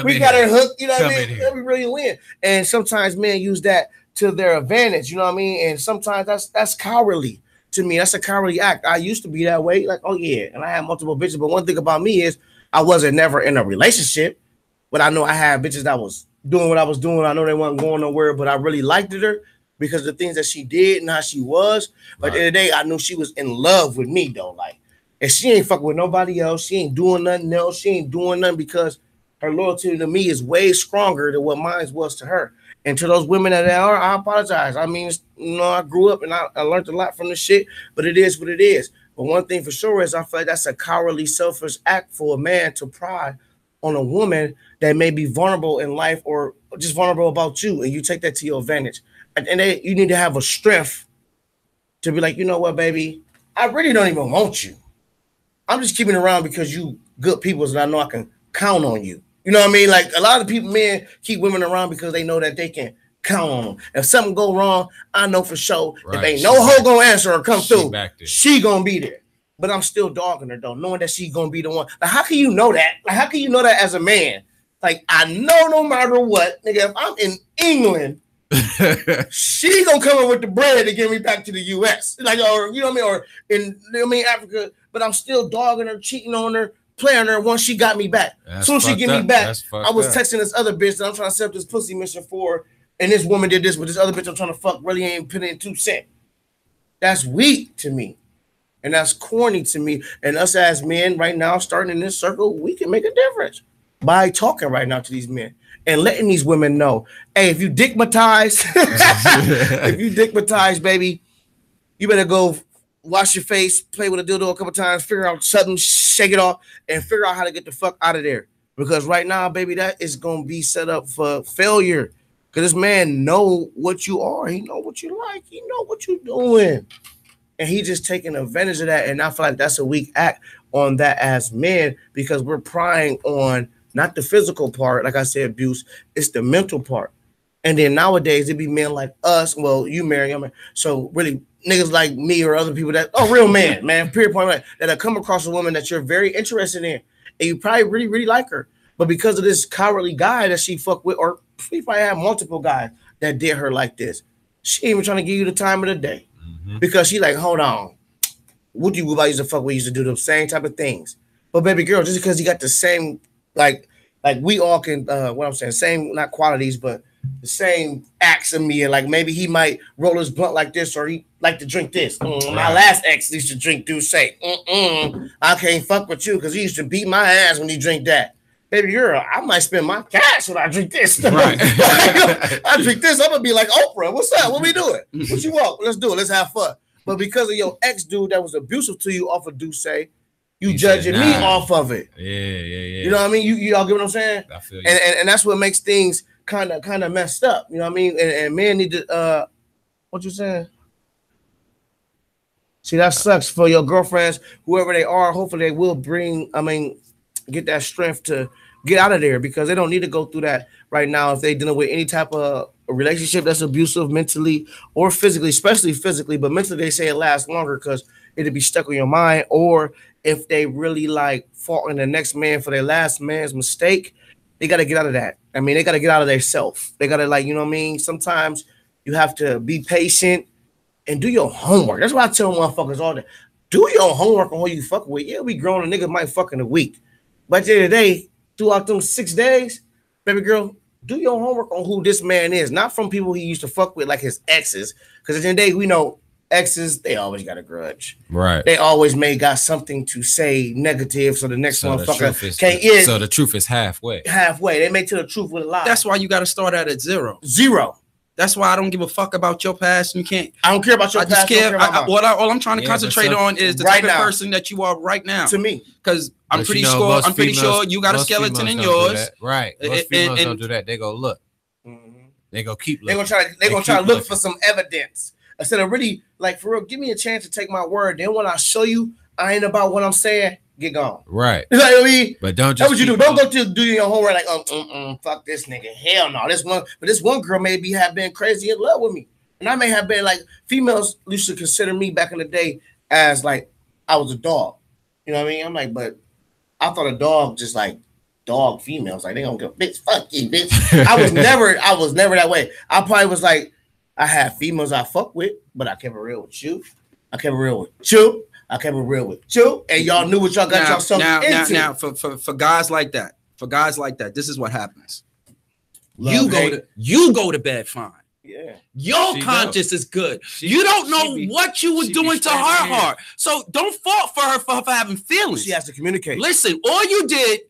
We got her hooked. You know what I mean? We really win. And sometimes men use that to their advantage. You know what I mean? And sometimes that's cowardly. To me, that's a cowardly act. I used to be that way, like, oh yeah, and I had multiple bitches. But one thing about me is I wasn't never in a relationship, but I know I had bitches that was doing what I was doing. I know they weren't going nowhere, but I really liked her because of the things that she did and how she was. But at the end of the day, I knew she was in love with me though. Like, and she ain't fucking with nobody else. She ain't doing nothing else. She ain't doing nothing because her loyalty to me is way stronger than what mine was to her. And to those women that are, I apologize. I mean, you know, I grew up and I learned a lot from this shit, but it is what it is. But one thing for sure is I feel like that's a cowardly, selfish act for a man to pry on a woman that may be vulnerable in life or just vulnerable about you, and you take that to your advantage. And you need to have a strength to be like, you know what, baby, I really don't even want you. I'm just keeping it around because you good people, and I know I can count on you. You know what I mean? Like a lot of people, men keep women around because they know that they can count on them. If something go wrong, I know for sure. Right. If ain't no hoe gonna answer or come through, she gonna be there. But I'm still dogging her though, knowing that she gonna be the one. Like, how can you know that? Like, how can you know that as a man? Like, I know no matter what, nigga, if I'm in England, she gonna come in with the bread to get me back to the US. Like, or you know what I mean, or in Africa, but I'm still dogging her, cheating on her, playing her once she got me back. As soon as she get me back, I was texting this other bitch that I'm trying to set up this pussy mission for, and this woman did this, but this other bitch I'm trying to fuck really ain't putting in 2 cents. That's weak to me. And that's corny to me. And us as men right now, starting in this circle, we can make a difference by talking right now to these men and letting these women know, hey, if you dickmatize, baby, you better go wash your face, play with a dildo a couple times, figure out something, shake it off, and figure out how to get the fuck out of there. Because right now, baby, that is going to be set up for failure. Because this man know what you are. He know what you like. He know what you're doing. And he just taking advantage of that. And I feel like that's a weak act on that as men, because we're prying on not the physical part, like I said, abuse, it's the mental part. And then nowadays it be men like us. Well, you marry him, so really niggas like me or other people that real man, period point blank, that have come across a woman that you're very interested in, and you probably really, really like her, but because of this cowardly guy that she fucked with, or she probably had multiple guys that did her like this, she ain't even trying to give you the time of the day. Because she like, hold on, what do you about used to fuck? We used to do the same type of things. But baby girl, just because he got the same, like we all can, what I'm saying, same, not qualities, but the same acts of me. And like maybe he might roll his blunt like this, or he like to drink this. My last ex used to drink Douce. I can't fuck with you because he used to beat my ass when he drink that. Baby girl, I might spend my cash when I drink this. Right. I drink this, I'm gonna be like Oprah. What's up? What we doing? What you want? Let's do it. Let's have fun. But because of your ex dude that was abusive to you off of Douce, you judging me off of it. Yeah. You know what I mean? You all get what I'm saying? I feel you. And that's what makes things kind of messed up. You know what I mean? And men need to what you saying? See, that sucks for your girlfriends, whoever they are. Hopefully they will get that strength to get out of there, because they don't need to go through that right now if they dealing with any type of relationship that's abusive mentally or physically, especially physically, but mentally they say it lasts longer because it'll be stuck on your mind. Or if they really like faulting the next man for their last man's mistake, they got to get out of that. I mean, they got to get out of their self. They got to, like, you know what I mean? Sometimes you have to be patient and do your homework. That's why I tell motherfuckers all that. Do your homework on who you fuck with. Yeah, we grown, a nigga might fuck in a week. But at the end of the day, throughout them 6 days, baby girl, do your homework on who this man is. Not from people he used to fuck with, like his exes. Because at the end of the day, we know exes, they always got a grudge. Right. They always got something to say negative, so the next motherfucker can't. So the truth is halfway. Halfway. They make to the truth with a lie. That's why you got to start out at zero. That's why I don't give a fuck about your past. You can't. I don't care about your past. All I'm trying to concentrate on is the type of person that you are right now. To me, because I'm pretty sure you got a skeleton in yours. Right. Most females don't do that. They go look. They go keep looking. They're gonna try to look for some evidence instead of really, like, for real, give me a chance to take my word. Then when I show you, I ain't about what I'm saying. Get gone. Right. You know what I mean? But don't just. That's what you do. Don't go to do your homework like, fuck this nigga. Hell no. This one girl maybe have been crazy in love with me. And I may have been, like, females used to consider me back in the day as like I was a dog. You know what I mean? I'm like, but I thought a dog just like dog females. Like, they gonna go, bitch, fuck you, bitch. I was never that way. I probably was like, I had females I fuck with, but I kept it real with you. I kept it real with you. I kept it real with you, and y'all knew what y'all got yourself into. Now, for guys like that, this is what happens. You go to bed fine. Yeah. Your conscience is good. You don't know what you were doing to her heart. So don't fault for her for having feelings. She has to communicate. Listen, all you did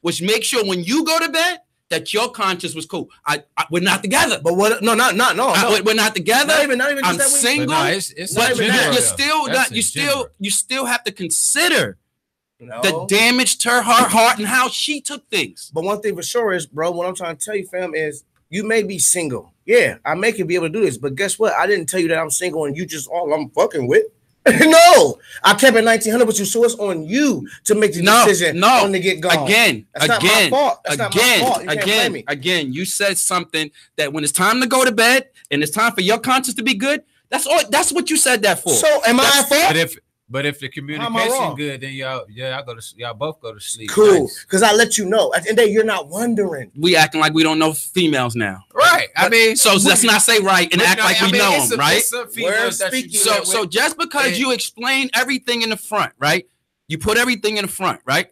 was make sure when you go to bed that your conscience was cool. We're not together. But what? No. We're not together. Not even I'm that single. Way. But you still have to consider that damaged her heart and how she took things. But one thing for sure is, bro, what I'm trying to tell you, fam, is you may be single. Yeah, I may be able to do this, but guess what? I didn't tell you that I'm single and you just all I'm fucking with. No, I kept it 1900 with you, so it's on you to make the decision on to get gone. Again, that's not my fault. That's not my fault. You can't blame me. Again, you said something that when it's time to go to bed and it's time for your conscience to be good, that's all. That's what you said that for. So am I at fault? But if the communication good, then y'all both go to sleep. Cool, because I let you know. At the end of the day, you're not wondering. We acting like we don't know females now, right? I mean, so let's not say right and act like we know them, right? So just because you explain everything in the front, right? You put everything in the front, right?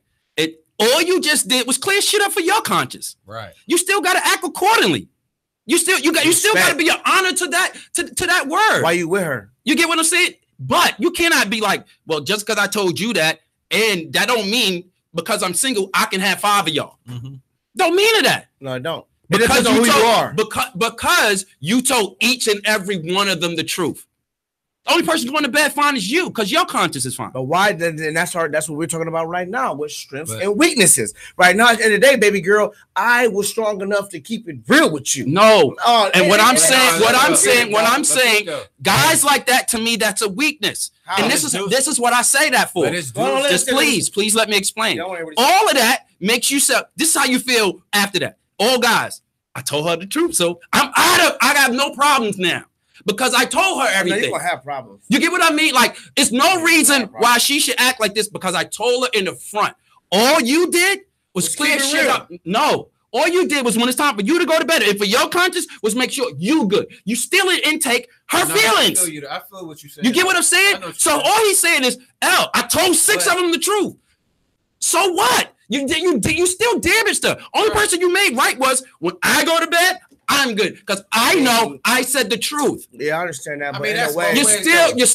All you just did was clear shit up for your conscience, right? You still got to act accordingly. You still got to be an honor to that word. Why you with her? You get what I'm saying? But you cannot be like, well, just because I told you that, and that don't mean because I'm single, I can have 5 of y'all. Don't mean that. No, I don't. Because you told, because you told each and every one of them the truth. The only person going to bed fine is you, because your conscience is fine. But why? And that's hard. That's what we're talking about right now, with strengths and weaknesses. Right now, at the end of the day, baby girl, I was strong enough to keep it real with you. No. And what I'm saying, guys like that, to me, that's a weakness. And this is what I say that for. Just please let me explain. All of that makes you say, this is how you feel after that. All guys, I told her the truth, so I got no problems now. Because I told her everything. You're gonna have problems. You get what I mean? Like, it's no reason why she should act like this, because I told her in the front. All you did was clear shit up. No. All you did was, when it's time for you to go to bed, and for your conscience, was make sure you good. You still in intake her feelings. I feel what you saying. You get what I'm saying? So all he's saying is, I told 6 of them the truth. So what? You still damaged her. Only person you made right was, when I go to bed, I'm good, because I know I said the truth. Yeah, I understand that. But I mean, that's way, you're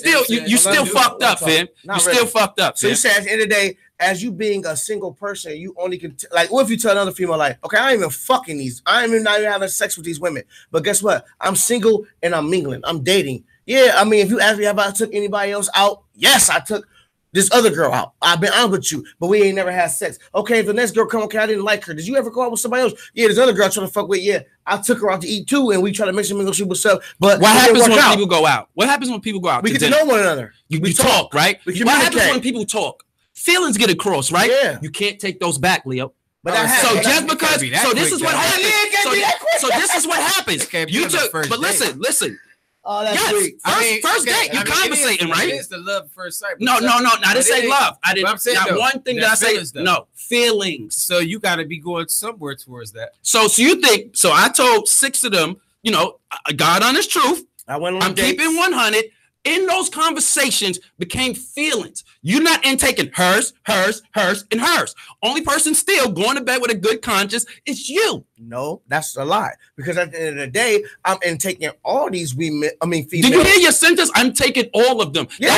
still fucked up, fam. You're still fucked up. So you said at the end of the day, as you being a single person, you only can like, what if you tell another female, like, okay, I ain't even fucking these, I ain't even not even having sex with these women, but guess what? I'm single and I'm mingling, I'm dating. Yeah, I mean, if you ask me if I took anybody else out, yes, I took this other girl out. I've been on with you, but we ain't never had sex. Okay, if the next girl come, okay, I didn't like her. Did you ever go out with somebody else? Yeah, this other girl trying to fuck with. Yeah, I took her out to eat too, and we try to make some mingle. She was up. But what happens when people go out? What happens when people go out? We get to know one another. You talk, right? What happens when people talk? Feelings get across, right? Yeah. You can't take those back, Leo. But this is what happens. So this is what happens. You took, but listen. Oh, that's sweet. First date, you're conversating, right? It is the love at first sight. No. I didn't say love. I didn't. Not one thing that I say. No, feelings. So you got to be going somewhere towards that. So you think? So I told 6 of them. You know, God honest truth. I'm keeping 100. In those conversations became feelings. You're not intaking hers, and hers. Only person still going to bed with a good conscience is you. No, that's a lie. Because at the end of the day, I'm intaking all these women. I mean, females. Did you hear your sentence? I'm taking all of them. Yeah,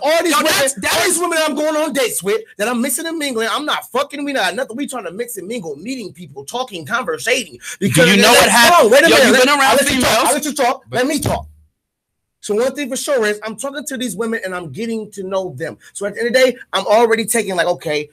all these women. All these women that I'm going on dates with, that I'm mixing and mingling. I'm not fucking. We not nothing. We trying to mix and mingle, meeting people, talking, conversating. Because you know what happened? Wait a minute. You've been around females. I'll let you talk. Let me talk. So one thing for sure is I'm talking to these women and I'm getting to know them. So at the end of the day, I'm already taking like, okay,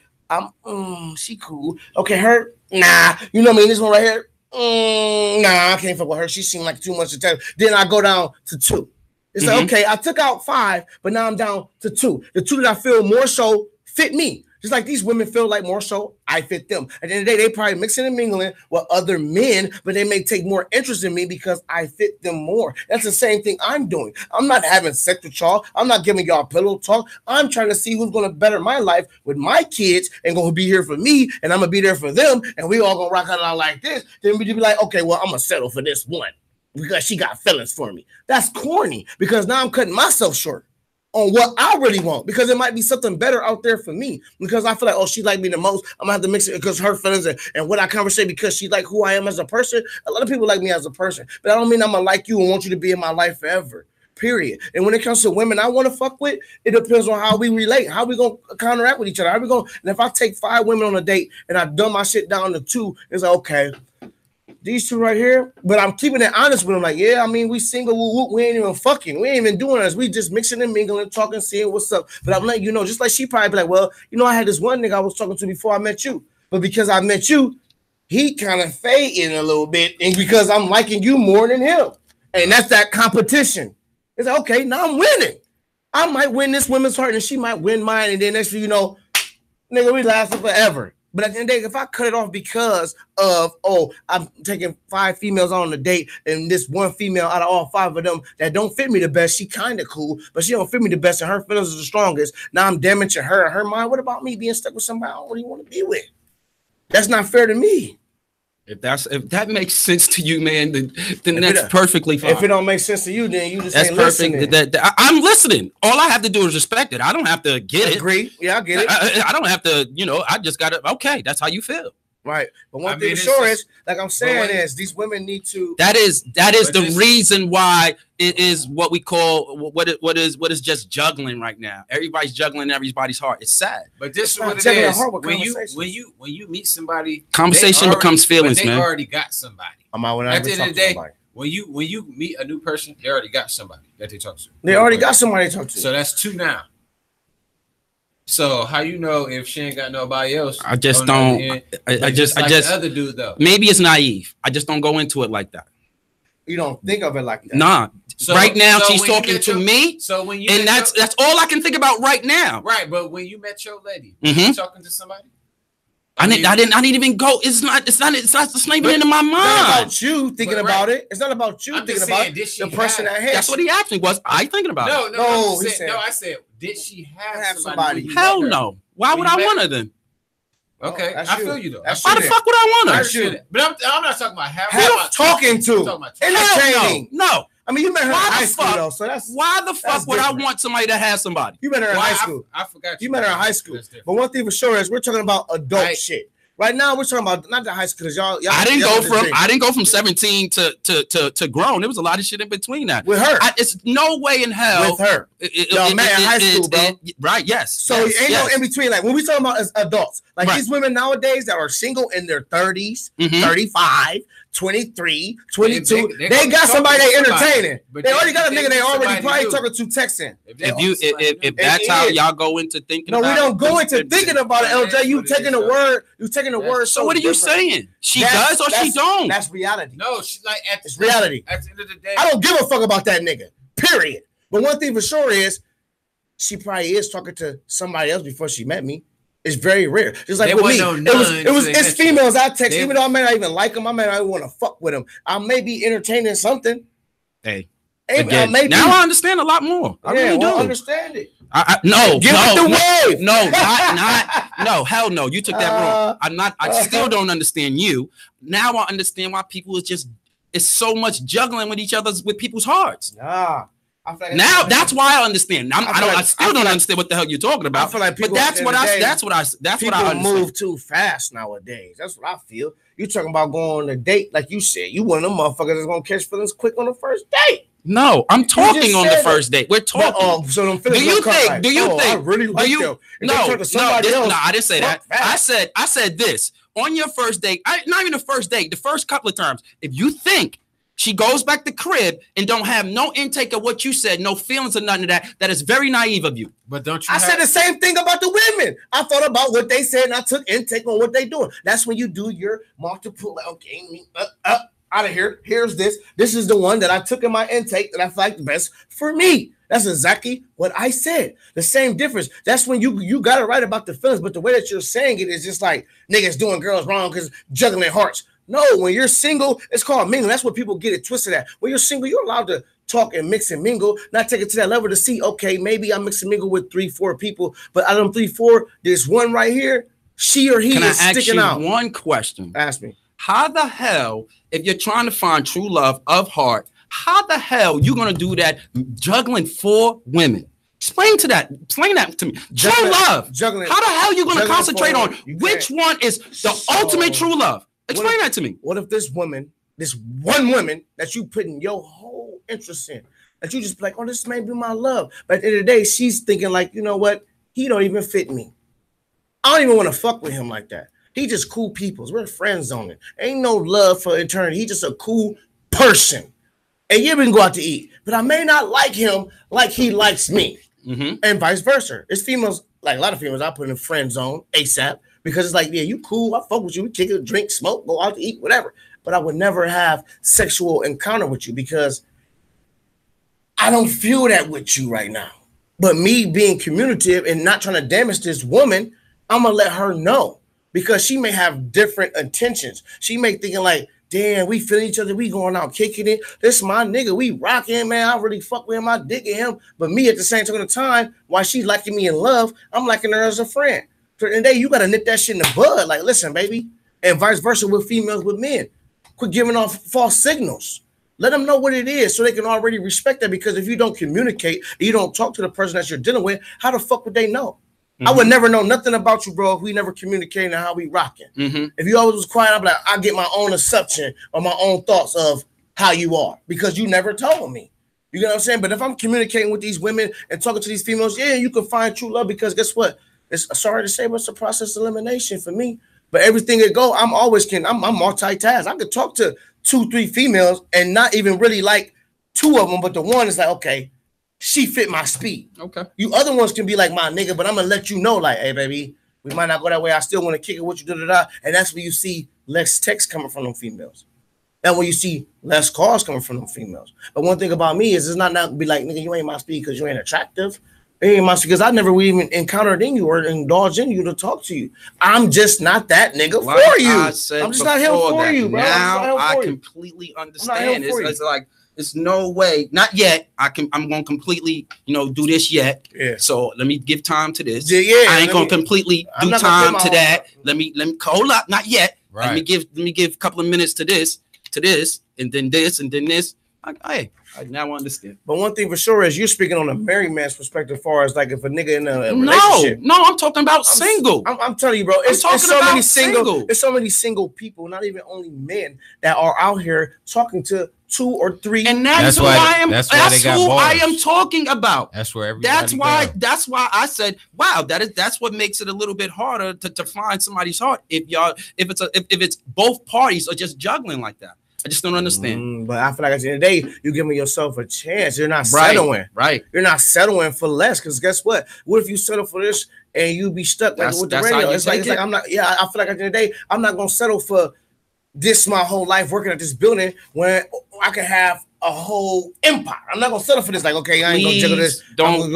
she cool. Okay, her, nah. You know what I mean? This one right here, nah, I can't fuck with her. She seemed like too much attention. Then I go down to 2. It's like, okay, I took out 5, but now I'm down to 2. The 2 that I feel more so fit me. Just like these women feel like more so I fit them. At the end of the day, they probably mixing and mingling with other men, but they may take more interest in me because I fit them more. That's the same thing I'm doing. I'm not having sex with y'all. I'm not giving y'all pillow talk. I'm trying to see who's going to better my life with my kids and going to be here for me, and I'm going to be there for them, and we all going to rock out like this. Then we be like, okay, well, I'm going to settle for this one because she got feelings for me. That's corny because now I'm cutting myself short on what I really want, because there might be something better out there for me, because I feel like, oh, she like me the most. I'm gonna have to mix it because her feelings and what I conversate, because she like who I am as a person. A lot of people like me as a person, but I don't mean I'm gonna like you and want you to be in my life forever, period. And when it comes to women I want to fuck with, it depends on how we relate, how we gonna counteract with each other, how we gonna, and if I take 5 women on a date and I dumb my shit down to 2, it's like, okay, these two right here, but I'm keeping it honest with them. Like, yeah, I mean, we single, we ain't even fucking, we ain't even doing this. We just mixing and mingling, talking, seeing what's up. But I'm letting you know, just like she probably be like, well, you know, I had this one nigga I was talking to before I met you, but because I met you, he kind of fading a little bit, and because I'm liking you more than him, and that's that competition. It's like, okay, now I'm winning. I might win this woman's heart, and she might win mine, and then next thing you know, nigga, we lasting forever. But at the end of the day, if I cut it off because of, oh, I'm taking 5 females on a date, and this one female out of all 5 of them that don't fit me the best, she kind of cool, but she don't fit me the best, and her feelings are the strongest. Now I'm damaging her and her mind. What about me being stuck with somebody I don't really want to be with? That's not fair to me. If that makes sense to you, man, then that's perfectly fine. If it don't make sense to you, then you just ain't listening. I'm listening. All I have to do is respect it. I don't have to get it. Agree. Yeah, I get it. I don't have to, you know, I just got to, okay, that's how you feel. Right. But one thing for sure is, like I'm saying, is these women need to. That is the reason why it is what we call what is just juggling right now. Everybody's juggling everybody's heart. It's sad. But this is what it is. When you meet somebody, conversation becomes feelings, man. They already got somebody. At the end of the day, when you meet a new person, they already got somebody that they talk to. They already got somebody to talk to. So that's 2 now. So how you know if she ain't got nobody else? I just don't. I just the other dude though. Maybe it's naive. I just don't go into it like that. You don't think of it like that. Nah. So, right now she's talking to me. So when you that's all I can think about right now. Right, but when you met your lady, you talking to somebody? I didn't even go. It's not even into my mind. It's not about you thinking about it. It's not about you thinking about it. The person that has. That's what he asked me. Was I thinking about it? No. I said, did she have somebody? Hell no. Why would I want her then? Okay, I feel you though. Why the fuck would I want her? But I'm not talking about how. Who I'm talking to? Entertaining. No. I mean, you met her in high school, though, so that's why the fuck would I want somebody to have somebody? You met her in high school. I forgot. You met her in high school. But one thing for sure is we're talking about adult shit. Right now, we're talking about not the high school because y'all. I didn't go from 17 to grown. There was a lot of shit in between that. With her, it's no way in hell. With her, y'all met in high school, bro. Right? Yes. So ain't no in between. Like when we talking about as adults, like these women nowadays that are single in their 30s, 35. 23, 22. They got somebody they entertaining. They already got a nigga they already probably talking to texting. If that's how y'all go into thinking about it. No, we don't go into thinking about it, LJ. You taking the word. You taking the word. So what are you saying? She does or she don't? That's reality. No, she's like it's reality. At the end of the day. I don't give a fuck about that nigga. Period. But one thing for sure is she probably is talking to somebody else before she met me. It's very rare. Just like with me, it's females I text, even though I may not even like them, I may not want to fuck with them. I may be entertaining something. Hey, now I understand a lot more. I really do understand it. No, hell no. You took that wrong. I still don't understand you. Now I understand why people it's so much juggling with each other's with people's hearts. Now that's why I understand. I still don't understand what the hell you're talking about. I feel like people, but that's what I move too fast nowadays. That's what I feel. You talking about going on a date, like you said. You one of them motherfuckers that's gonna catch feelings quick on the first date. No, I'm talking on the first date. We're talking. So them feelings do you think? I really like them. No, I didn't say that. I said this on your first date. Not even the first date. The first couple of times. If you think she goes back to crib and don't have no intake of what you said, no feelings or nothing of that. That is very naive of you. But don't you? I said the same thing about the women. I thought about what they said and I took intake on what they doing. That's when you do your multiple. Okay, out of here. Here's this. This is the one that I took in my intake that I feel like the best for me. That's exactly what I said. The same difference. That's when you got it right about the feelings, but the way that you're saying it is just like niggas doing girls wrong because juggling hearts. No, when you're single, it's called mingling. That's what people get it twisted at. When you're single, you're allowed to talk and mix and mingle, not take it to that level to see, okay, maybe I mix and mingle with 3-4 people, but out of them 3-4, there's one right here, she or he is sticking out. Can I ask you one question? Ask me. How the hell, if you're trying to find true love of heart, how the hell you going to do that juggling 4 women? Explain that to me. True love. Juggling. How the hell you going to concentrate on which one is the ultimate true love? Explain that to me. What if this woman, this one woman that you put in your whole interest in, that you just be like, oh, this may be my love. But at the end of the day, she's thinking like, you know what? He don't even fit me. I don't even want to fuck with him like that. He just cool peoples. We're friends on it. Ain't no love for eternity. He just a cool person. And yeah, we can go out to eat, but I may not like him like he likes me, and vice versa. It's females, like a lot of females, I put in friend zone ASAP because it's like, yeah, you cool. I fuck with you. We kick it, drink, smoke, go out to eat, whatever. But I would never have sexual encounter with you because I don't feel that with you right now. But me being communicative and not trying to damage this woman, I'm gonna let her know because she may have different intentions. She may thinking like, damn, we feel each other, we going out kicking it. This is my nigga, we rocking, man. I really fuck with him, I digging him. But me at the same time, while she's liking me in love, I'm liking her as a friend. So in the day, you gotta nip that shit in the bud. Like, listen, baby, and vice versa with females with men. Quit giving off false signals. Let them know what it is so they can already respect that. Because if you don't communicate, you don't talk to the person that you're dealing with, how the fuck would they know? I would never know nothing about you, bro, if we never communicated how we rocking. If you always was quiet, I'm like, I get my own assumption or my own thoughts of how you are because you never told me. You know what I'm saying? But if I'm communicating with these women and talking to these females, yeah, you can find true love because guess what? It's sorry to say, but it's a process of elimination for me. But everything that go, I'm multitask. I could talk to 2-3 females and not even really like 2 of them, but the one is like, okay, she fit my speed. Okay. You other ones can be like my nigga, but I'm gonna let you know, like, hey, baby, we might not go that way. I still want to kick it with you, and that's where you see less text coming from them females. That's when you see less calls coming from them females. But one thing about me is it's not be like, nigga, you ain't my speed because you ain't attractive. It ain't my speed because I never even encountered in you or indulged in you to talk to you. I'm just not that nigga like for you. I'm just not him for you, bro. Now I completely understand. It's like, there's no way, not yet. I'm gonna completely, do this yet. Yeah. So let me give time to this. Yeah. I ain't gonna completely do time to that. Let me hold up, not yet. Right. Let me give a couple of minutes to this, and then this, and then this. I now understand. But one thing for sure is you're speaking on a married man's perspective, as far as like if a nigga in a relationship. No, I'm talking about single. I'm telling you, bro. It's so many single. There's so many single people, not even only men, that are out here talking to 2 or 3, and that's why I am talking about. That's where everybody. That's why I said, wow, that's what makes it a little bit harder to find somebody's heart if it's both parties are just juggling like that. I just don't understand. But I feel like at the end of the day, you're giving yourself a chance. You're not settling. Right. You're not settling for less. Because guess what? What if you settle for this and you be stuck like with the radio? It's like I'm not. Yeah, I feel like at the end of the day, I'm not gonna settle for this my whole life working at this building when I can have a whole empire. I'm not gonna settle for this. Like, okay, I ain't gonna juggle this. Don't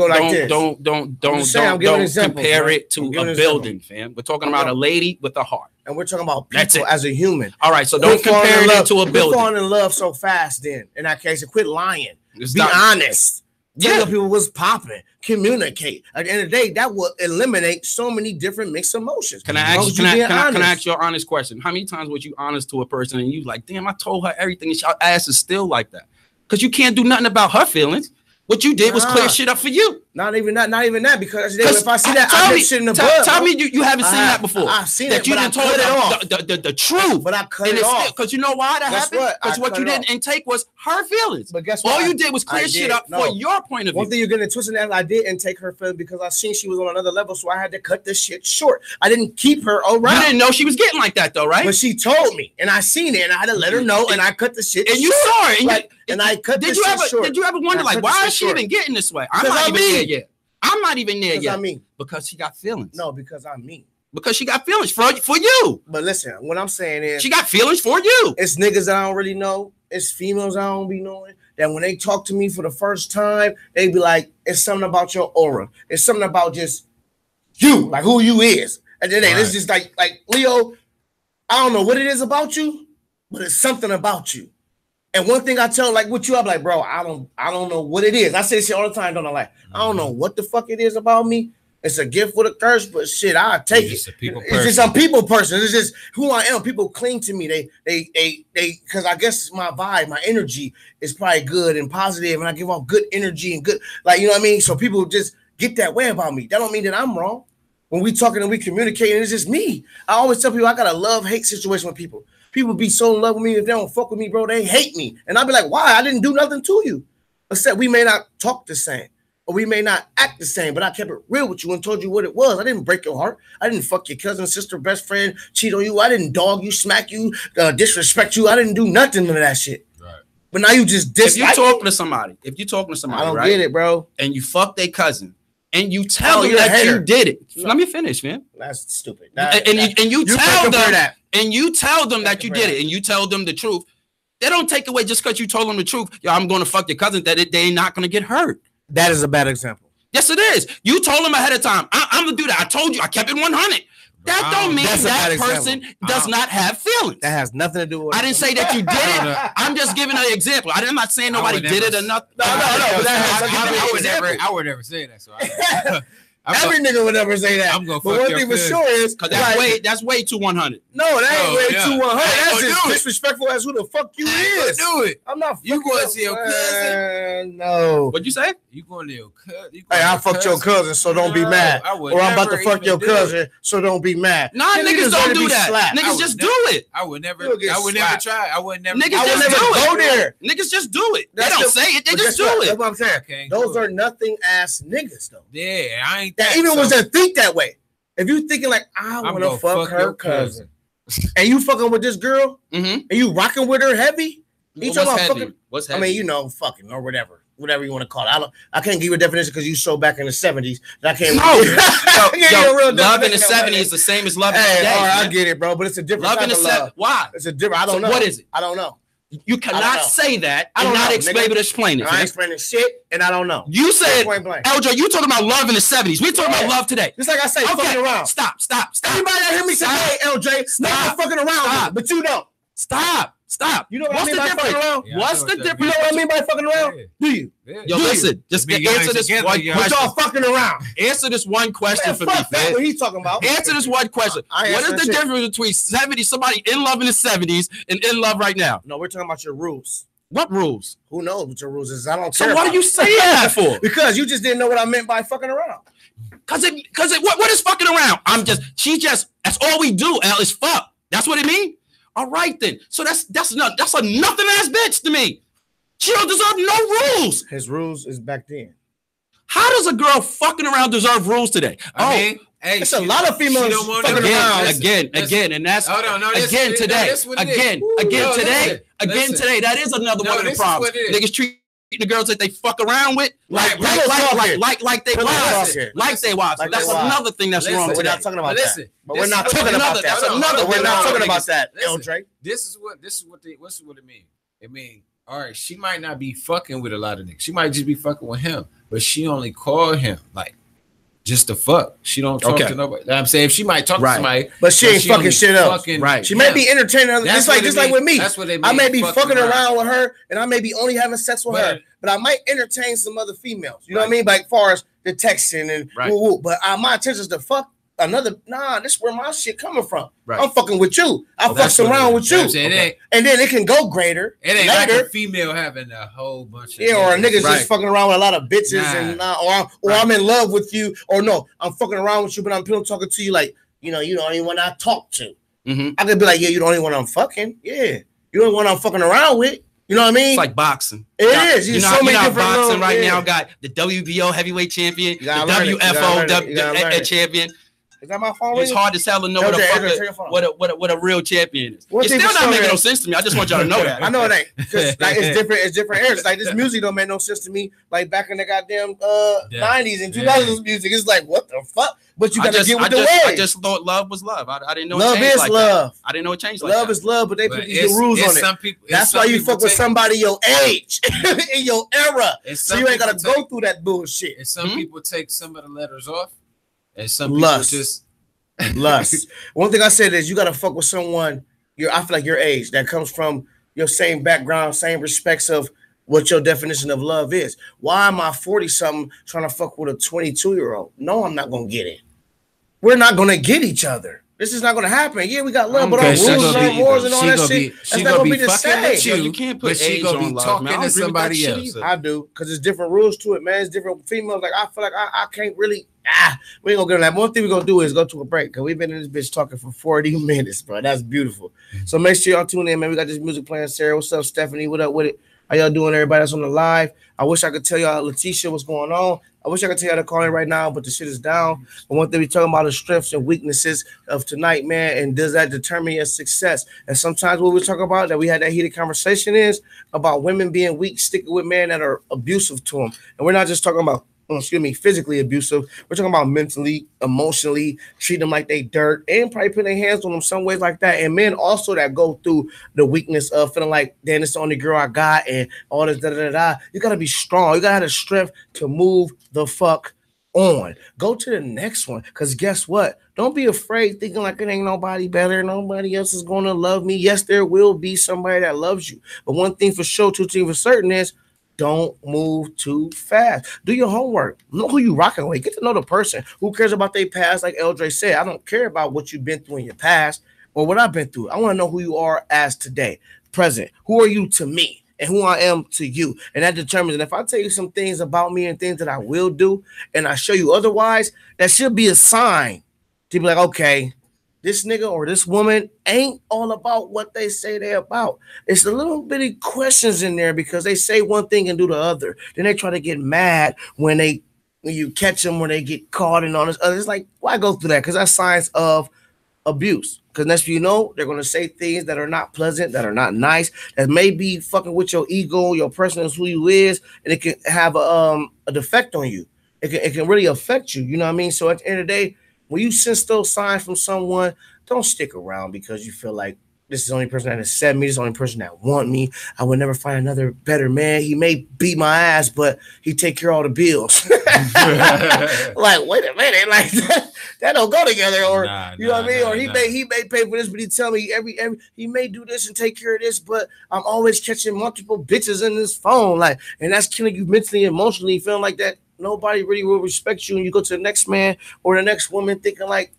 compare it to a building, fam. We're talking about a lady with a heart. And we're talking about people as a human. All right, so don't compare it to a building. We're falling in love so fast then. In that case, quit lying. Be honest. Tell people what's popping. Communicate. At the end of the day, that will eliminate so many different mixed emotions. Can I ask you an honest question? How many times was you honest to a person and you like, damn, I told her everything and your ass is still like that? Because you can't do nothing about her feelings. What you did was clear shit up for you. Not even that. Because if I see that, I shit in the bud. Tell me you haven't seen that before. I've seen that. You didn't told it off. The truth. But I cut it off. Because you know why that happened? Because what you didn't intake was her feelings. But guess what? All you did was clear shit up for your point of view. One thing you're getting twisted that I did intake her feelings because I seen she was on another level, so I had to cut this shit short. I didn't keep her around. You didn't know she was getting like that though, right? But she told me, and I seen it, and I had to let her know, and I cut the shit. And you saw it, and I cut this shit short. Did you ever wonder like why is she even getting this way? I'm not even there yet. I'm not even there yet. Because she got feelings. No, because I'm me. Because she got feelings for you. But listen, what I'm saying is she got feelings for you. It's niggas that I don't really know. It's females I don't be knowing. That when they talk to me for the first time, they be like, it's something about your aura. It's something about just you, like who you is. And then it's just like Leo, I don't know what it is about you, but it's something about you. And one thing I tell, like with you, I'm like, bro, I don't know what it is. I say shit all the time, don't I? Like, I don't know what the fuck it is about me. It's a gift with a curse, but shit, I'll take it. It's just a people person. It's just who I am. People cling to me. They because I guess my vibe, my energy is probably good and positive, and I give off good energy and good, like, you know what I mean? So people just get that way about me. That don't mean that I'm wrong. When we talking and we communicating, it's just me. I always tell people I got a love-hate situation with people. People be so in love with me. If they don't fuck with me, bro, they hate me. And I'll be like, why? I didn't do nothing to you. Except we may not talk the same. or we may not act the same, but I kept it real with you and told you what it was. I didn't break your heart. I didn't fuck your cousin, sister, best friend, cheat on you. I didn't dog you, smack you, disrespect you. I didn't do nothing of that shit. Right. But now you just dislike. If you're talking to somebody, I don't get it, bro. And you fuck their cousin, and you tell them that you did it. No. Let me finish, man. That's stupid. You tell them that you did it, and you tell them the truth. They don't take away just because you told them the truth. Yo, I'm going to fuck your cousin. That they ain't not going to get hurt. That is a bad example. Yes, it is. You told them ahead of time. I'm gonna do that. I told you. I kept it 100. That don't mean that person does not have feelings. That has nothing to do with it. I didn't say that you did it. I'm just giving an example. I'm not saying nobody did it or nothing. No. I would never say that. So every nigga would never say that. I'm gonna but one thing for sure is because that's way too 100. No, that ain't way too 100. That's as disrespectful as who the fuck you is. Do it. I'm not. You going to see your cousin? No. What'd you say? You going to your cousin? Hey, I fucked your cousin, so don't be mad. Or I'm about to fuck your cousin, so don't be mad. Nah, niggas don't do that. Niggas just do it. I would never try. I would never. Niggas just do it. Go there. Niggas just do it. They don't say it. They just do it. That's what I'm saying. Those are nothing ass niggas though. Yeah, I ain't. That even was that think that way. If you thinking like I want to fuck her cousin, and you fucking with this girl, and you rocking with her heavy, you talking about fucking? What's heavy? I mean, you know, fucking or whatever you want to call it. I can't give you a definition because you so back in the 70s that I can't. Love in the 70s is the same as love in the day. All right, I get it, bro, but it's a different love type in the of love. Why? It's a different. I don't know. What is it? I don't know. You cannot say that and not explain it. I ain't explaining shit, and I don't know. You said, LJ, you talking about love in the 70s. We talking about love today. Just like I say, fucking around. Stop. Everybody that hear me say, hey, LJ, stop fucking around, but you don't. Stop. You know what I mean by fucking around? What's the difference? You know what I mean by fucking around? Do you? Yo, listen, just answer this one question. But y'all fucking around. Answer this one question for me, man. What he's talking about? Answer this one question. What is the difference between 70s, somebody in love in the 70s and in love right now? No, we're talking about your rules. What rules? Who knows what your rules is? I don't care. So what are you saying that for? Because you just didn't know what I meant by fucking around. Because what is fucking around? That's all we do, L, is fuck. That's what it means? All right then. So that's a nothing ass bitch to me. She don't deserve no rules. His rules is back then. How does a girl fucking around deserve rules today? I mean, hey, it's a lot of females fucking around. Again, and that's today. That is another one of the problems. Niggas treat the girls that they fuck around with like they wives. That's another thing that's wrong today. We're not talking about that. But we're not talking about that. That's another. We're not talking about that, LJ. This is what it means. It means, all right, she might not be fucking with a lot of niggas. She might just be fucking with him, but she only call him like just to fuck. She don't talk to nobody. I'm saying she might talk to somebody, but she ain't fucking shit up. Right. She may be entertaining. Just like with me. That's what they mean. I may be fucking around with her, and I may be only having sex with her, but I might entertain some other females. You know what I mean? Like far as the texting and woo. But my intention is to fuck another. Nah, this is where my shit coming from. Right. I'm fucking with you. I fuck around with you, and then it can go greater. It ain't like a female having a whole bunch of or a nigga's just fucking around with a lot of bitches and or I'm in love with you, or no, I'm fucking around with you, but I'm talking to you like you the only one I talk to. I could be like, yeah, you the only one I'm fucking. Yeah, you the only one I'm fucking around with. You know what I mean? It's like boxing. It is. You know, so many different boxing right now. Got the WBO heavyweight champion, the WFO champion. Is that my phone? It's hard to tell and know what a real champion is. It's still not making no sense to me. I just want y'all to know that. I know it ain't. Like it's different. It's different eras. Like this music don't make no sense to me. Like back in the goddamn 90s and 2000s music, it's like what the fuck. But you gotta get with the way. I just thought love was love. I didn't know love it changed is like love. That. I didn't know it changed like that. Love is love, but they put these rules on it. That's why you fuck with somebody your age in your era, so you ain't gotta go through that bullshit. And some people take some of the letters off, and some people just lust. One thing I said is you gotta fuck with someone I feel like your age that comes from your same background, same respects of what your definition of love is. Why am I 40-something trying to fuck with a 22-year-old? No, I'm not gonna get it. We're not gonna get each other. This is not gonna happen. Yeah, we got love, but our rules and wars and all that shit. That's not gonna be the same. You can't put age on love. Talking to somebody else. I do, because there's different rules to it, man. It's different females. Like I feel like I can't really. We ain't gonna get on that. One thing we're gonna do is go to a break, because we've been in this bitch talking for 40 minutes, bro. That's beautiful. So make sure y'all tune in, man. We got this music playing. Sarah, what's up? Stephanie, what up with it? How y'all doing, everybody that's on the live? I wish I could tell y'all, Letitia, what's going on. I wish I could tell y'all to call in right now, but the shit is down. But one thing we talking about is strengths and weaknesses of tonight, man, and does that determine your success? And sometimes what we talk about, that we had that heated conversation, is about women being weak, sticking with men that are abusive to them. And we're not just talking about, physically abusive. We're talking about mentally, emotionally, treat them like they dirt, and probably put their hands on them some ways like that. And men also that go through the weakness of feeling like, damn, it's the only girl I got, and all this da-da-da-da. You got to be strong. You got to have the strength to move the fuck on. Go to the next one, because guess what? Don't be afraid thinking like it ain't nobody better. Nobody else is going to love me. Yes, there will be somebody that loves you. But one thing for sure, two things for certain is, don't move too fast. Do your homework. Know who you rocking with. Get to know the person. Who cares about their past? Like Eldre said, I don't care about what you've been through in your past or what I've been through. I want to know who you are as today, present. Who are you to me and who I am to you? And that determines. And if I tell you some things about me and things that I will do, and I show you otherwise, that should be a sign to be like, okay, this nigga or this woman ain't all about what they say they're about. It's a little bitty questions in there because they say one thing and do the other. Then they try to get mad when you catch them, when they get caught and all this other. It's like, why go through that? Because that's signs of abuse. Because next you know, they're going to say things that are not pleasant, that are not nice, that may be fucking with your ego, your person is who you is, and it can have a defect on you. It can really affect you. You know what I mean? So at the end of the day, when you sense those signs from someone, don't stick around because you feel like this is the only person that has said me, this is the only person that want me. I would never find another better man. He may beat my ass, but he take care of all the bills. Like, wait a minute, like that don't go together. Or you know what I mean? Or he may pay for this, but he tell me every he may do this and take care of this, but I'm always catching multiple bitches in this phone. Like, and that's killing you mentally, emotionally, feeling like that nobody really will respect you, and you go to the next man or the next woman thinking like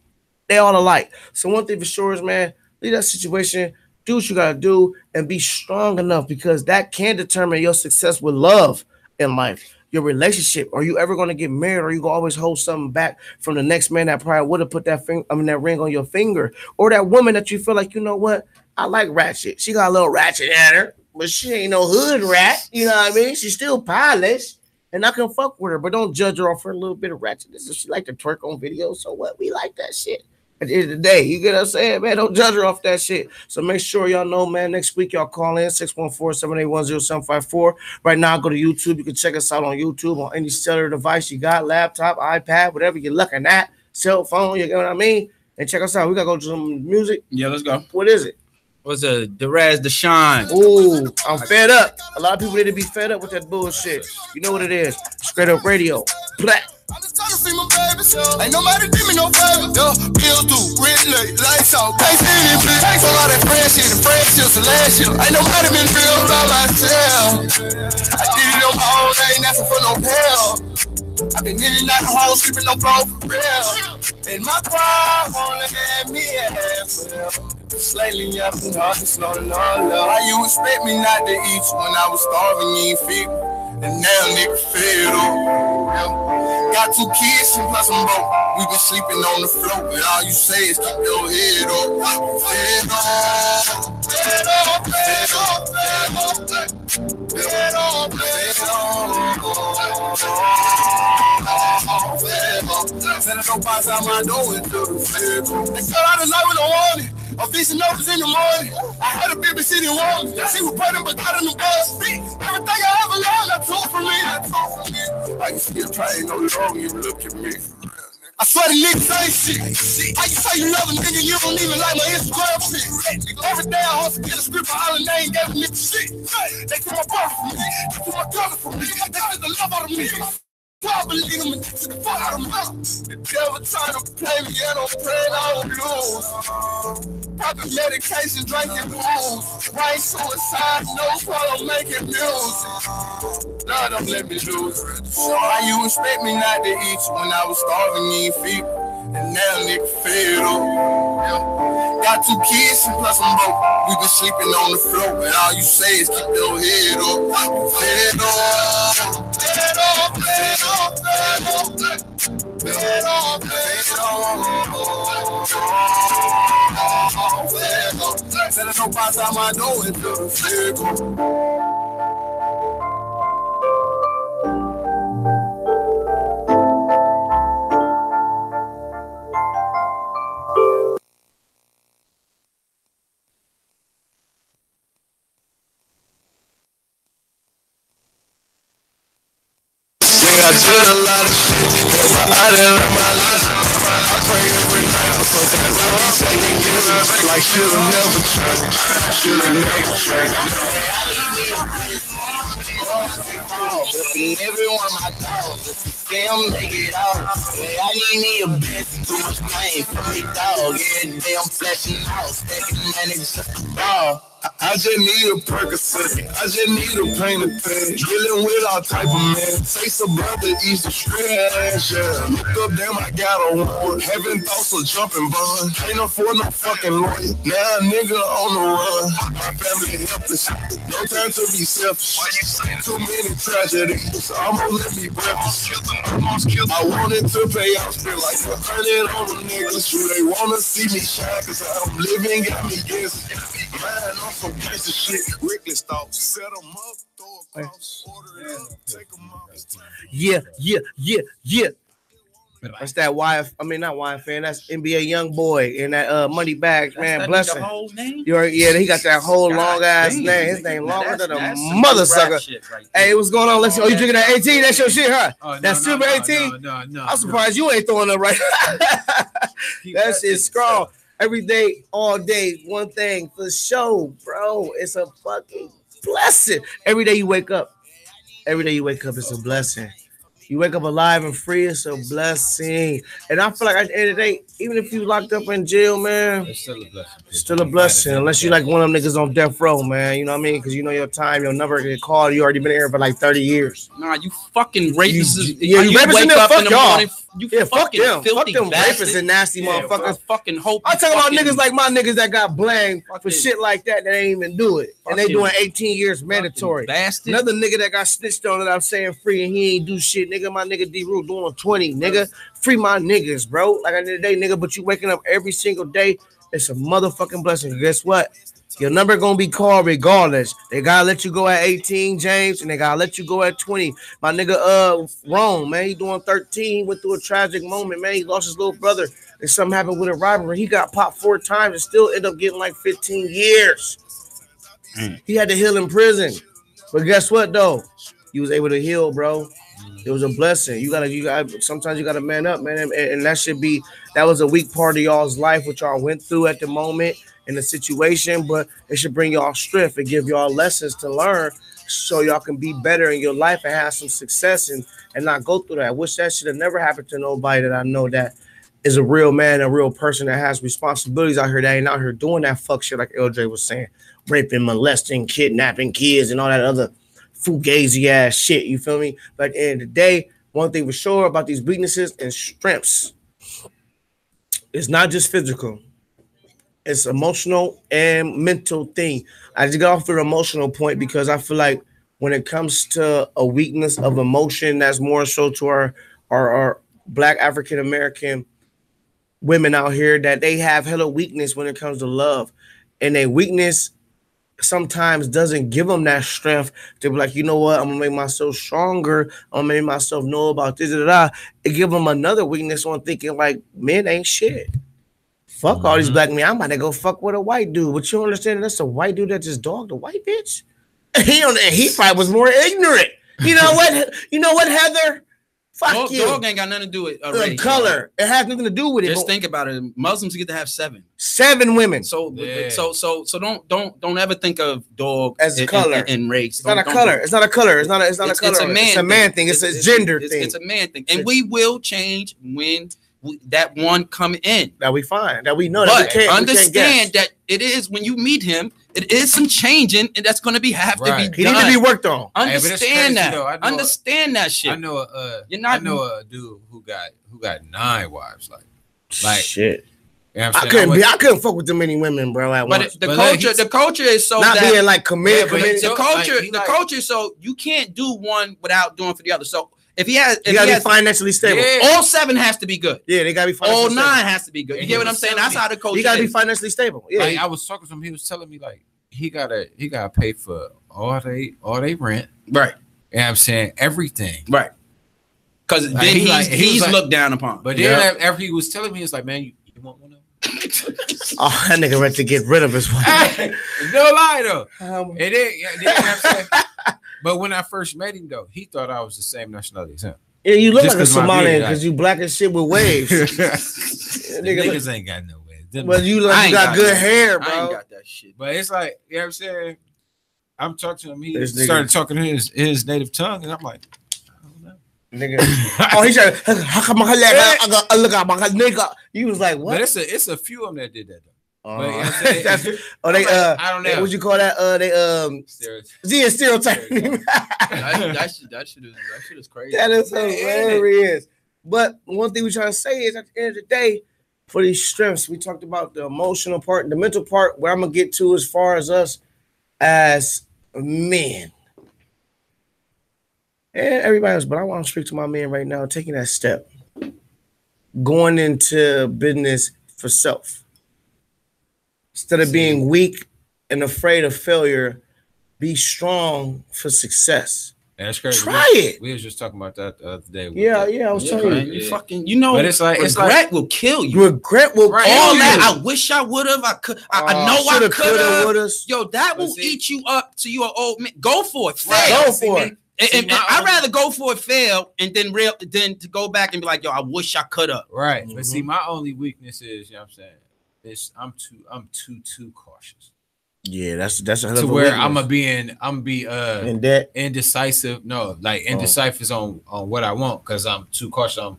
they all alike. So one thing for sure is, man, leave that situation, do what you gotta do, and be strong enough, because that can determine your success with love in life, your relationship. Are you ever gonna get married, or are you gonna always hold something back from the next man that probably would have put that that ring on your finger, or that woman that you feel like, you know what, I like ratchet. She got a little ratchet in her, but she ain't no hood rat. You know what I mean? She's still polished. And I can fuck with her, but don't judge her off for a little bit of ratchetness. If she like to twerk on videos, so what? We like that shit. At the end of the day, you get what I'm saying, man? Don't judge her off that shit. So make sure y'all know, man, next week y'all call in 614-781-0754. Right now, go to YouTube. You can check us out on YouTube on any cellular device you got, laptop, iPad, whatever you're looking at, cell phone, you get what I mean? And check us out. We got to go to some music. Yeah, let's go. What is it? What's a Derez Deshawn? Ooh, I'm fed up. A lot of people need to be fed up with that bullshit. You know what it is. Straight Up Radio. Black. I'm just trying to see my babies. Ain't nobody do me no favor. Bills due, rent late, lights out. Can't see any bitch. Thanks for all that fresh shit and fresh shit last year. Ain't nobody been real by myself. I did it on my own, I ain't asking for no help. I been getting out the hole, sleeping no floor for real. And my pride won't let me half well. Lately, I've been hard to slow the love. How you expect me not to eat when I was starving, you ain't fit. And now nigga fed up. Got 2 kids and plus I'm broke. We been sleeping on the floor, but all you say is keep your head up. Fed up, fed up, fed up, fed up, fed up, fed up. Said I don't pass out my door into the fed up. They cut out the light when I want it. I'm fixing numbers in the morning. I had a baby sitting warm. She was pregnant but got in the bus. Everything I ever learned, I took from me. I can still try, ain't no long, you look at me. I swear the niggas ain't shit. How you say you love a nigga, you don't even like my Instagram shit. Every day I hustle, get a script for all the name, gave a nigga shit. They took my brother from me, they took my cousin from me, they took the love out of me. I believe them and took the fuck out of me. The devil trying to play me, I don't pray, I don't lose. Popping medication, drinking booze. Right suicide, no problem, making music. Lord, don't let me lose. So how you expect me not to eat when I was starving, you ain't feet? And now nigga fed up. Got 2 kids and plus I'm broke. We been sleeping on the floor, but all you say is keep your head up. Fed up, fed up, fed up, fed up, fed up, fed up. Said I don't pass out my door into the fed up. lot of shit. I didn't learn my lesson. I pray every night. Sometimes I be taking guesses. Like should've never tried. Should've never tried. Everyone my dogs, see them make it out. I need me a bitch, too much pain for me, dog. Every day I'm flashing out, stacking money just a ball. I just need a Percocet, I just need a painted pen. Dealing with all type of men. Taste of brother, eat the stress, yeah. Look up, damn, I got a war. Having thoughts of jumping bun. Ain't afford no fucking lawyer. Now a nigga on the run. My family helpless. No time to be selfish. Too many tragedies. Almost let me breathless. I wanted to pay off, feel like $100 on the niggas. Sure they wanna see me shine, cause I'm living, got me guessing. Man, I'm some piece of shit. Reckless thoughts. Set them up, throw a cross, order it up, take them off. Yeah. That's that not YFN. That's NBA Youngboy and that Money Bags, man. Bless him. Whole name? He got that whole long ass name. His name longer than a mother sucker. Right, hey, what's going on? Let's see. Oh, you drinking that 18? That's your shit, huh? Oh, that Silver 18? No. I'm surprised you ain't throwing it right. That shit's strong. Every day, all day, one thing for show, bro. It's a fucking blessing. Every day you wake up, it's a blessing. You wake up alive and free, it's a blessing. And I feel like at the end of the day, even if you locked up in jail, man, it's still a blessing. It's still a blessing. Unless you like one of them niggas on death row, man. You know what I mean? Because you know your time, your number get called. You already been here for like 30 years. Nah, you fucking rapists. You rapists in there, fuck y'all. Fuck them. Fuck them rapists and nasty motherfuckers. Fucking hope. I'm talking about niggas like my niggas that got blamed for shit like that ain't even do it. And they doing 18 years mandatory. Another nigga that got snitched on that I'm saying free and he ain't do shit. Nigga, my nigga D-Rule doing 20. Nigga, free my niggas, bro. Like at the end of the day, nigga, but you waking up every single day, it's a motherfucking blessing. Guess what? Your number gonna be called regardless. They gotta let you go at 18, James, and they gotta let you go at 20. My nigga, Rome, man, he doing 13. He went through a tragic moment, man. He lost his little brother, and something happened with a robbery. He got popped 4 times and still ended up getting like 15 years. He had to heal in prison, but guess what though? He was able to heal, bro. It was a blessing. You gotta. Sometimes you gotta man up, man, and that was a weak part of y'all's life, which y'all went through at the moment in the situation, but it should bring y'all strength and give y'all lessons to learn so y'all can be better in your life and have some success and not go through that. I wish that should have never happened to nobody that I know that is a real man, a real person that has responsibilities out here that ain't out here doing that fuck shit like LJ was saying, raping, molesting, kidnapping kids and all that other fugazi ass shit, you feel me? But at the end of the day, one thing for sure about these weaknesses and strengths, it's not just physical. It's emotional and mental thing. I just got off the emotional point because I feel like when it comes to a weakness of emotion, that's more so to our Black African American women out here, that they have hella weakness when it comes to love, and their weakness sometimes doesn't give them that strength to be like, you know what, I'm gonna make myself stronger. I'm gonna make myself know about this. It give them another weakness on thinking like men ain't shit. Fuck all these black men. I'm about to go fuck with a white dude. But you don't understand that's a white dude that just dogged a white bitch. He probably was more ignorant. You know what? You know what, Heather? Fuck you. Dog ain't got nothing to do with race, color. It has nothing to do with it. Just think about it. Muslims get to have 7 women. So don't ever think of dog as a color and race. It's not a color. It's not a color. It's not a color. It's a man thing. It's a gender thing. It's a man thing, and we will change when that one come in. That we find. That we know. But that we understand that it is when you meet him. It is some changing, and that's going to have to be done. He need to be worked on. Understand that. Understand that shit. I know a dude who got 9 wives. Like shit. You know what I'm I couldn't fuck with too many women, bro. The culture is so not being like committed. The culture is so you can't do one without doing for the other. So if he has, he gotta be financially stable. All 7 has to be good. Yeah, they gotta be financially stable. All 9 stable. has to be good. You get what I'm saying? That's how the culture. You gotta be financially stable. Yeah, like, I was talking to him. He was telling me like he gotta pay for all they rent. Right. You know what I'm saying? Everything. Right. Because then he's looked down upon. But then after he was telling me, it's like, man, you want one of them? Oh, that nigga ready to get rid of his wife. No lie though. And then, you know what I'm saying? But when I first met him though, he thought I was the same nationality as him. Yeah, you look like a Somalian because you black as shit with waves. Niggas ain't got no waves. But you got good hair, bro. I ain't got that shit. But it's like, you know what I'm saying? I'm talking to him. He started talking in his native tongue, and I'm like, nigga. Oh, he said, "How come I look at my nigga?" You was like, "What?" But it's a few of them that did that though. But, you know I don't know. What you call that? Stereotype. that shit is crazy. That is hilarious. But one thing we trying to say is, at the end of the day, for these strengths, we talked about the emotional part, the mental part. Where I'm gonna get to as far as us as men. And everybody else, but I want to speak to my man right now, taking that step, going into business for self. Instead of being weak and afraid of failure, be strong for success. That's crazy. Try it. We was just talking about that the other day. Yeah, I was telling you. Fucking, you know, but it's regret will kill you. Regret will kill you. All that. I wish I would have. I could. I know I could have. Yo, that will eat you up to you an old man. Go for it. Fail. Go for it. And I'd rather go for it, fail, and then to go back and be like, yo, I wish I could have. Right. But see, my only weakness is, you know what I'm saying, I'm too cautious. Yeah, that's a hell to of a where weakness. I'm be indecisive. No, like indecisive on what I want because I'm too cautious.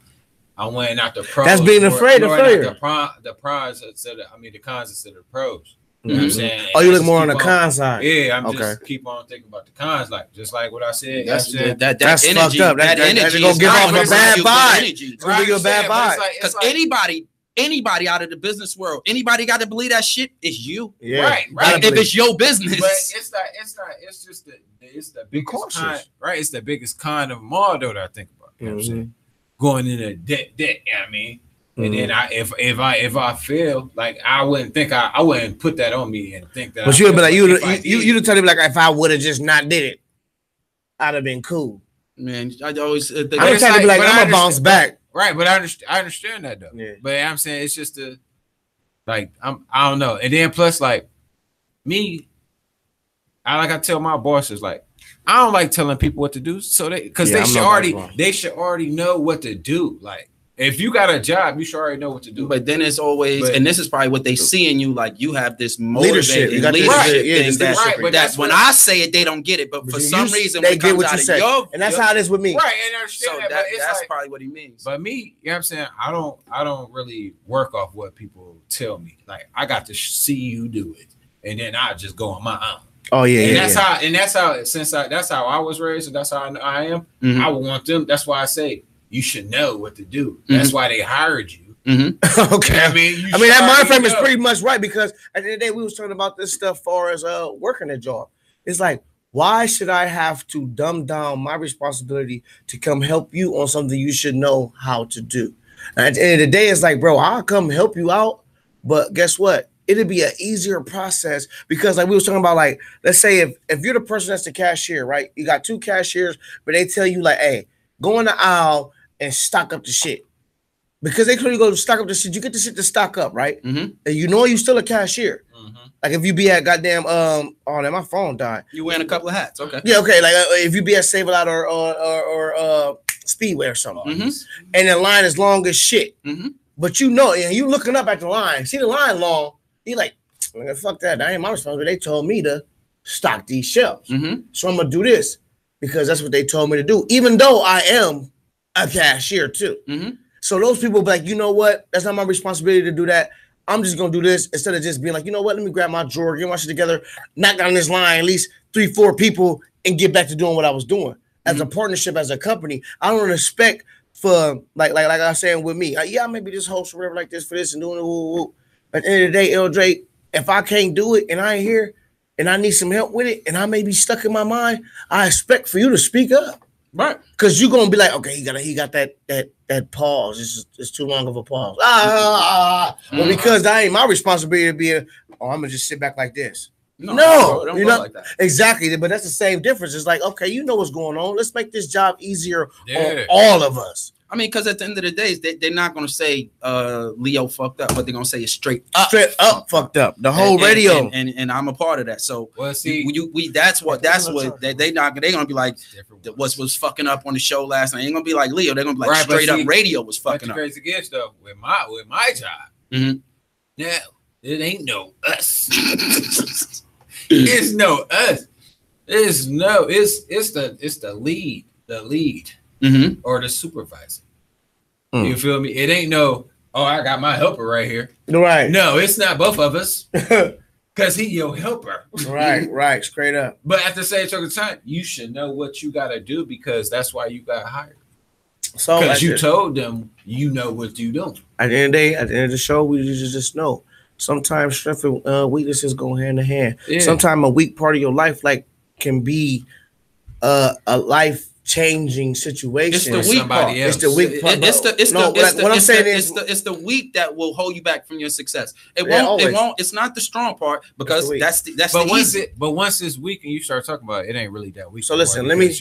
I went out the pros. That's being afraid of failure. The cons instead of the cons instead of the pros. You know what I'm saying? Oh, you look more on the con side. Yeah, I'm just keep on thinking about the cons, like just like what I said. That's energy, fucked up. That energy gonna give off a bad vibe. It's gonna give you a bad vibe. Because anybody out of the business world, anybody got to believe that shit is you. Yeah. Right. If it's your business. But it's just the biggest con, right? It's the biggest con of them all though that I think about. You know what I'm saying? Going into debt, you know what I mean? And then if I fail, like I wouldn't put that on me and think that. But you would be like you'd tell me like if I would have just not did it, I'd have been cool. Man, I always I'm trying to be like I'm gonna bounce back. Right, but I understand that though. Yeah. But I'm saying it's just I don't know. And then plus like me, I tell my bosses like I don't like telling people what to do, so they should already know what to do. Like if you got a job, you should already know what to do. But then it's always, and this is probably what they see in you, like you have this motivated leadership thing that when I say it, they don't get it. But for some reason, they get what you say. And that's how it is with me. Right, and I understand so that's probably what he means. But me, you know what I'm saying? I don't really work off what people tell me. Like I got to see you do it, and then I just go on my own. Oh yeah, and that's how that's how I was raised, and that's how I am. Mm-hmm. I would want them. That's why I say you should know what to do. That's why they hired you. Mm-hmm. Okay. You know I mean, that mind frame is pretty much right because at the end of the day, we was talking about this stuff far as working a job. It's like, why should I have to dumb down my responsibility to come help you on something you should know how to do? And at the end of the day, it's like, bro, I'll come help you out, but guess what? It'd be an easier process because like we was talking about, like, let's say if you're the person that's the cashier, right? You got two cashiers, but they tell you like, hey, go in the aisle and stock up the shit. Because they clearly go to stock up the shit. You get the shit to stock up, right? Mm-hmm. And you know you still a cashier. Mm-hmm. Like if you be at goddamn my phone died. You wearing a couple of hats, okay? Yeah, okay. Like if you be at Save A Lot or Speedway or something, mm-hmm. and the line is long as shit. Mm-hmm. But you know, and you looking up at the line, see the line long. You like, fuck that. That ain't my responsibility. They told me to stock these shelves, so I'm gonna do this because that's what they told me to do. Even though I am a cashier too. Mm-hmm. So those people be like, you know what? That's not my responsibility to do that. I'm just gonna do this instead of just being like, you know what? Let me grab my drawer, get my shit together, knock down this line, at least 3-4 people, and get back to doing what I was doing. As a partnership, as a company, I don't expect for like I was saying with me. I maybe just host or whatever like this for this and doing it. At the end of the day, LJ, if I can't do it and I ain't here and I need some help with it and I may be stuck in my mind, I expect for you to speak up. Right. Because you're gonna be like, okay, he got that pause. It's too long of a pause. Well, because that ain't my responsibility to be I'm gonna just sit back like this. No, don't you go know like that. Exactly, but that's the same difference. It's like, okay, you know what's going on. Let's make this job easier on all of us. I mean, because at the end of the day, they're not going to say Leo fucked up, but they're going to say it's straight up fucked up. The whole radio, and I'm a part of that. So well, see, that's what they're going to be like. Was fucking up on the show last night. Ain't going to be like Leo. They're going to be like straight up radio was fucking up. Crazy against though with my job. Now it ain't no us. It's no us. It's the lead. Or the supervisor. You feel me? It ain't no, I got my helper right here. Right. No, it's not both of us. Because he your helper. Right. Straight up. But at the same time, you should know what you got to do because that's why you got hired. So because you told them you know what you doing. At the end of the day, at the end of the show, we just know. Sometimes strength and weaknesses go hand in hand. Yeah. Sometimes a weak part of your life can be a life-changing situation. It's the weak part. It's the weak part. It's the weak that will hold you back from your success. It won't. It's not the strong part because that's the easy. But once it's weak and you start talking about it ain't really that weak. So listen, let me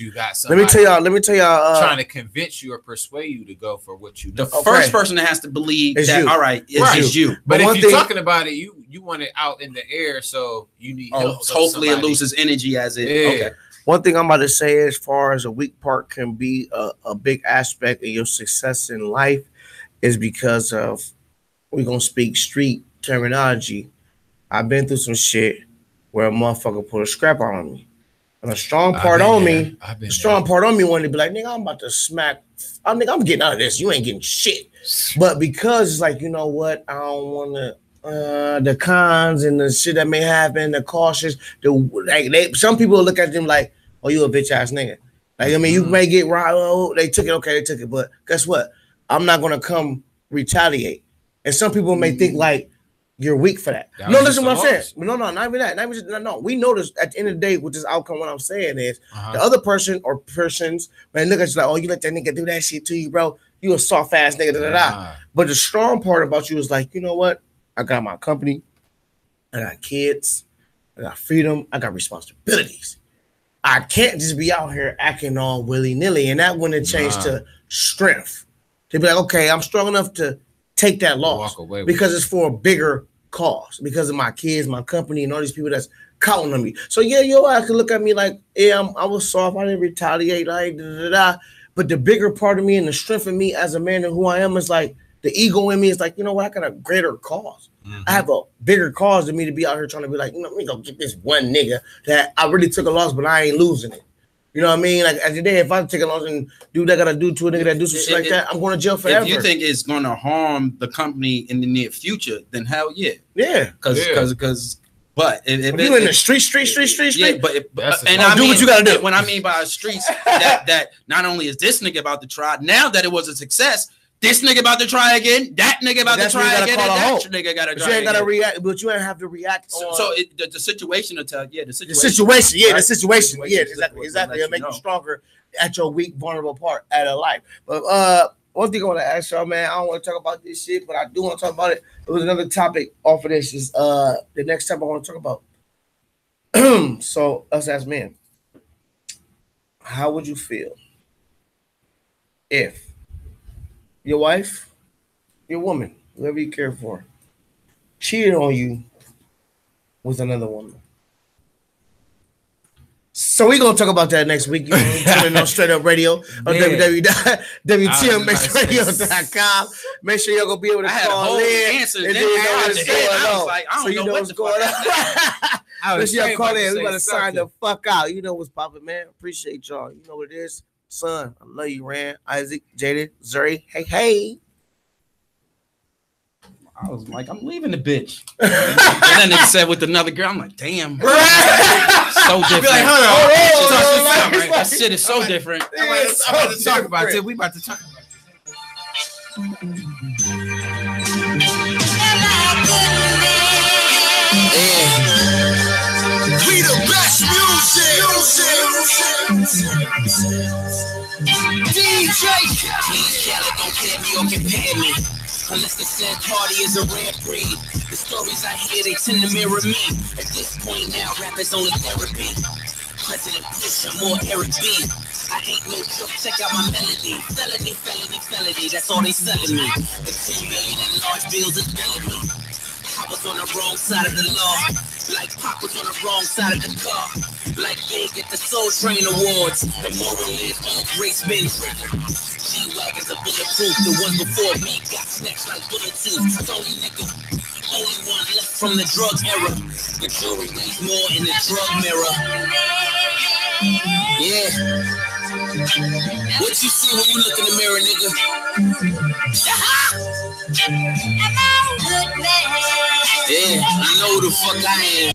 tell y'all. Trying to convince you or persuade you to go for what you know. The first person that has to believe it's that you. All right, it's you. But if you're talking about it, you want it out in the air, so you need help. Hopefully, it loses energy as it. Yeah. Okay. One thing I'm about to say, as far as a weak part can be a big aspect of your success in life, is because of, we're going to speak street terminology. I've been through some shit where a motherfucker put a scrap on me. And a strong part on me wanted to be like, nigga, I'm about to smack. I'm getting out of this. You ain't getting shit. But because it's like, you know what? I don't want to. The cons and the shit that may happen, the cautious, some people look at them like, oh, you a bitch ass nigga. Like, I mean, you may get right. Oh, they took it. But guess what? I'm not gonna come retaliate. And some people may think like you're weak for that. No, listen what I'm saying. No, not even that. No. We notice at the end of the day with this outcome, what I'm saying is the other person or persons may look at you like, oh, you let that nigga do that shit to you, bro. You a soft ass nigga. But the strong part about you is like, you know what? I got my company, I got kids, I got freedom, I got responsibilities. I can't just be out here acting all willy-nilly, and that wouldn't change to strength. To be like, okay, I'm strong enough to take that loss because it's for a bigger cause, because of my kids, my company, and all these people that's counting on me. So yeah, I could look at me like, yeah, I was soft, I didn't retaliate, but the bigger part of me and the strength of me as a man and who I am is like, the ego in me is like, you know what? I got a greater cause. I have a bigger cause than me to be out here trying to be like, you know, let me go get this one nigga that I really took a loss, but I ain't losing it. You know what I mean? Like at the day, if I take a loss and do that, gotta do to a nigga that do some shit like that, I'm going to jail forever. If you think it's going to harm the company in the near future, then hell yeah. Yeah. Because but if you in the street, yeah, and I mean what you gotta do. When I mean by streets, that not only is this nigga about to try, now that it was a success. This nigga about to try again. That nigga about to try again. And that nigga got to try. You ain't got to react, but you ain't have to react. So the situation will tell. Yeah, the situation. Right? The situation. Yeah, exactly. It'll make you stronger at your weak, vulnerable part at a life. But one thing I want to ask y'all, man. I don't want to talk about this shit, but I do want to talk about it. It was another topic off of this. Is the next topic I want to talk about. So us as men, how would you feel if your wife, your woman, whoever you care for, cheated on you with another woman? So we're going to talk about that next week. You know, on Straight Up Radio on www.WTMXradio.com. Make sure y'all going to be able to call in. And then know what's going on. So you know what's going on. Make sure y'all call in. We're going to sign the fuck out. You know what's popping, man. Appreciate y'all. You know what it is. Son, I love you, Rand, Isaac, Jaded, Zuri. Hey. I was like, I'm leaving the bitch. And then they said with another girl, I'm like, damn. So different. Like, hold on. That shit is so different. I'm about to talk about it. We about to talk about it. We the best music. DJ Khaled don't care me or compare me. Unless the said party is a rare breed. The stories I hear, they tend to mirror me. At this point now, rap is only therapy. President Bush, I'm more Eric B. I ain't no joke, check out my melody. Felony, felony, felony, that's all they selling me. The 10 million in large bills is killing me. I was on the wrong side of the law. Like Pop was on the wrong side of the car. Like Big at the Soul Train Awards. The moral is all race been driven. G-Wagons are bulletproof. The ones before me got snatched like bullet tooth. Only nigga, only one left from the drug era. The jury weighs more in the drug mirror. Yeah. What you see when you look in the mirror, nigga? Yeah, I know who the fuck I am.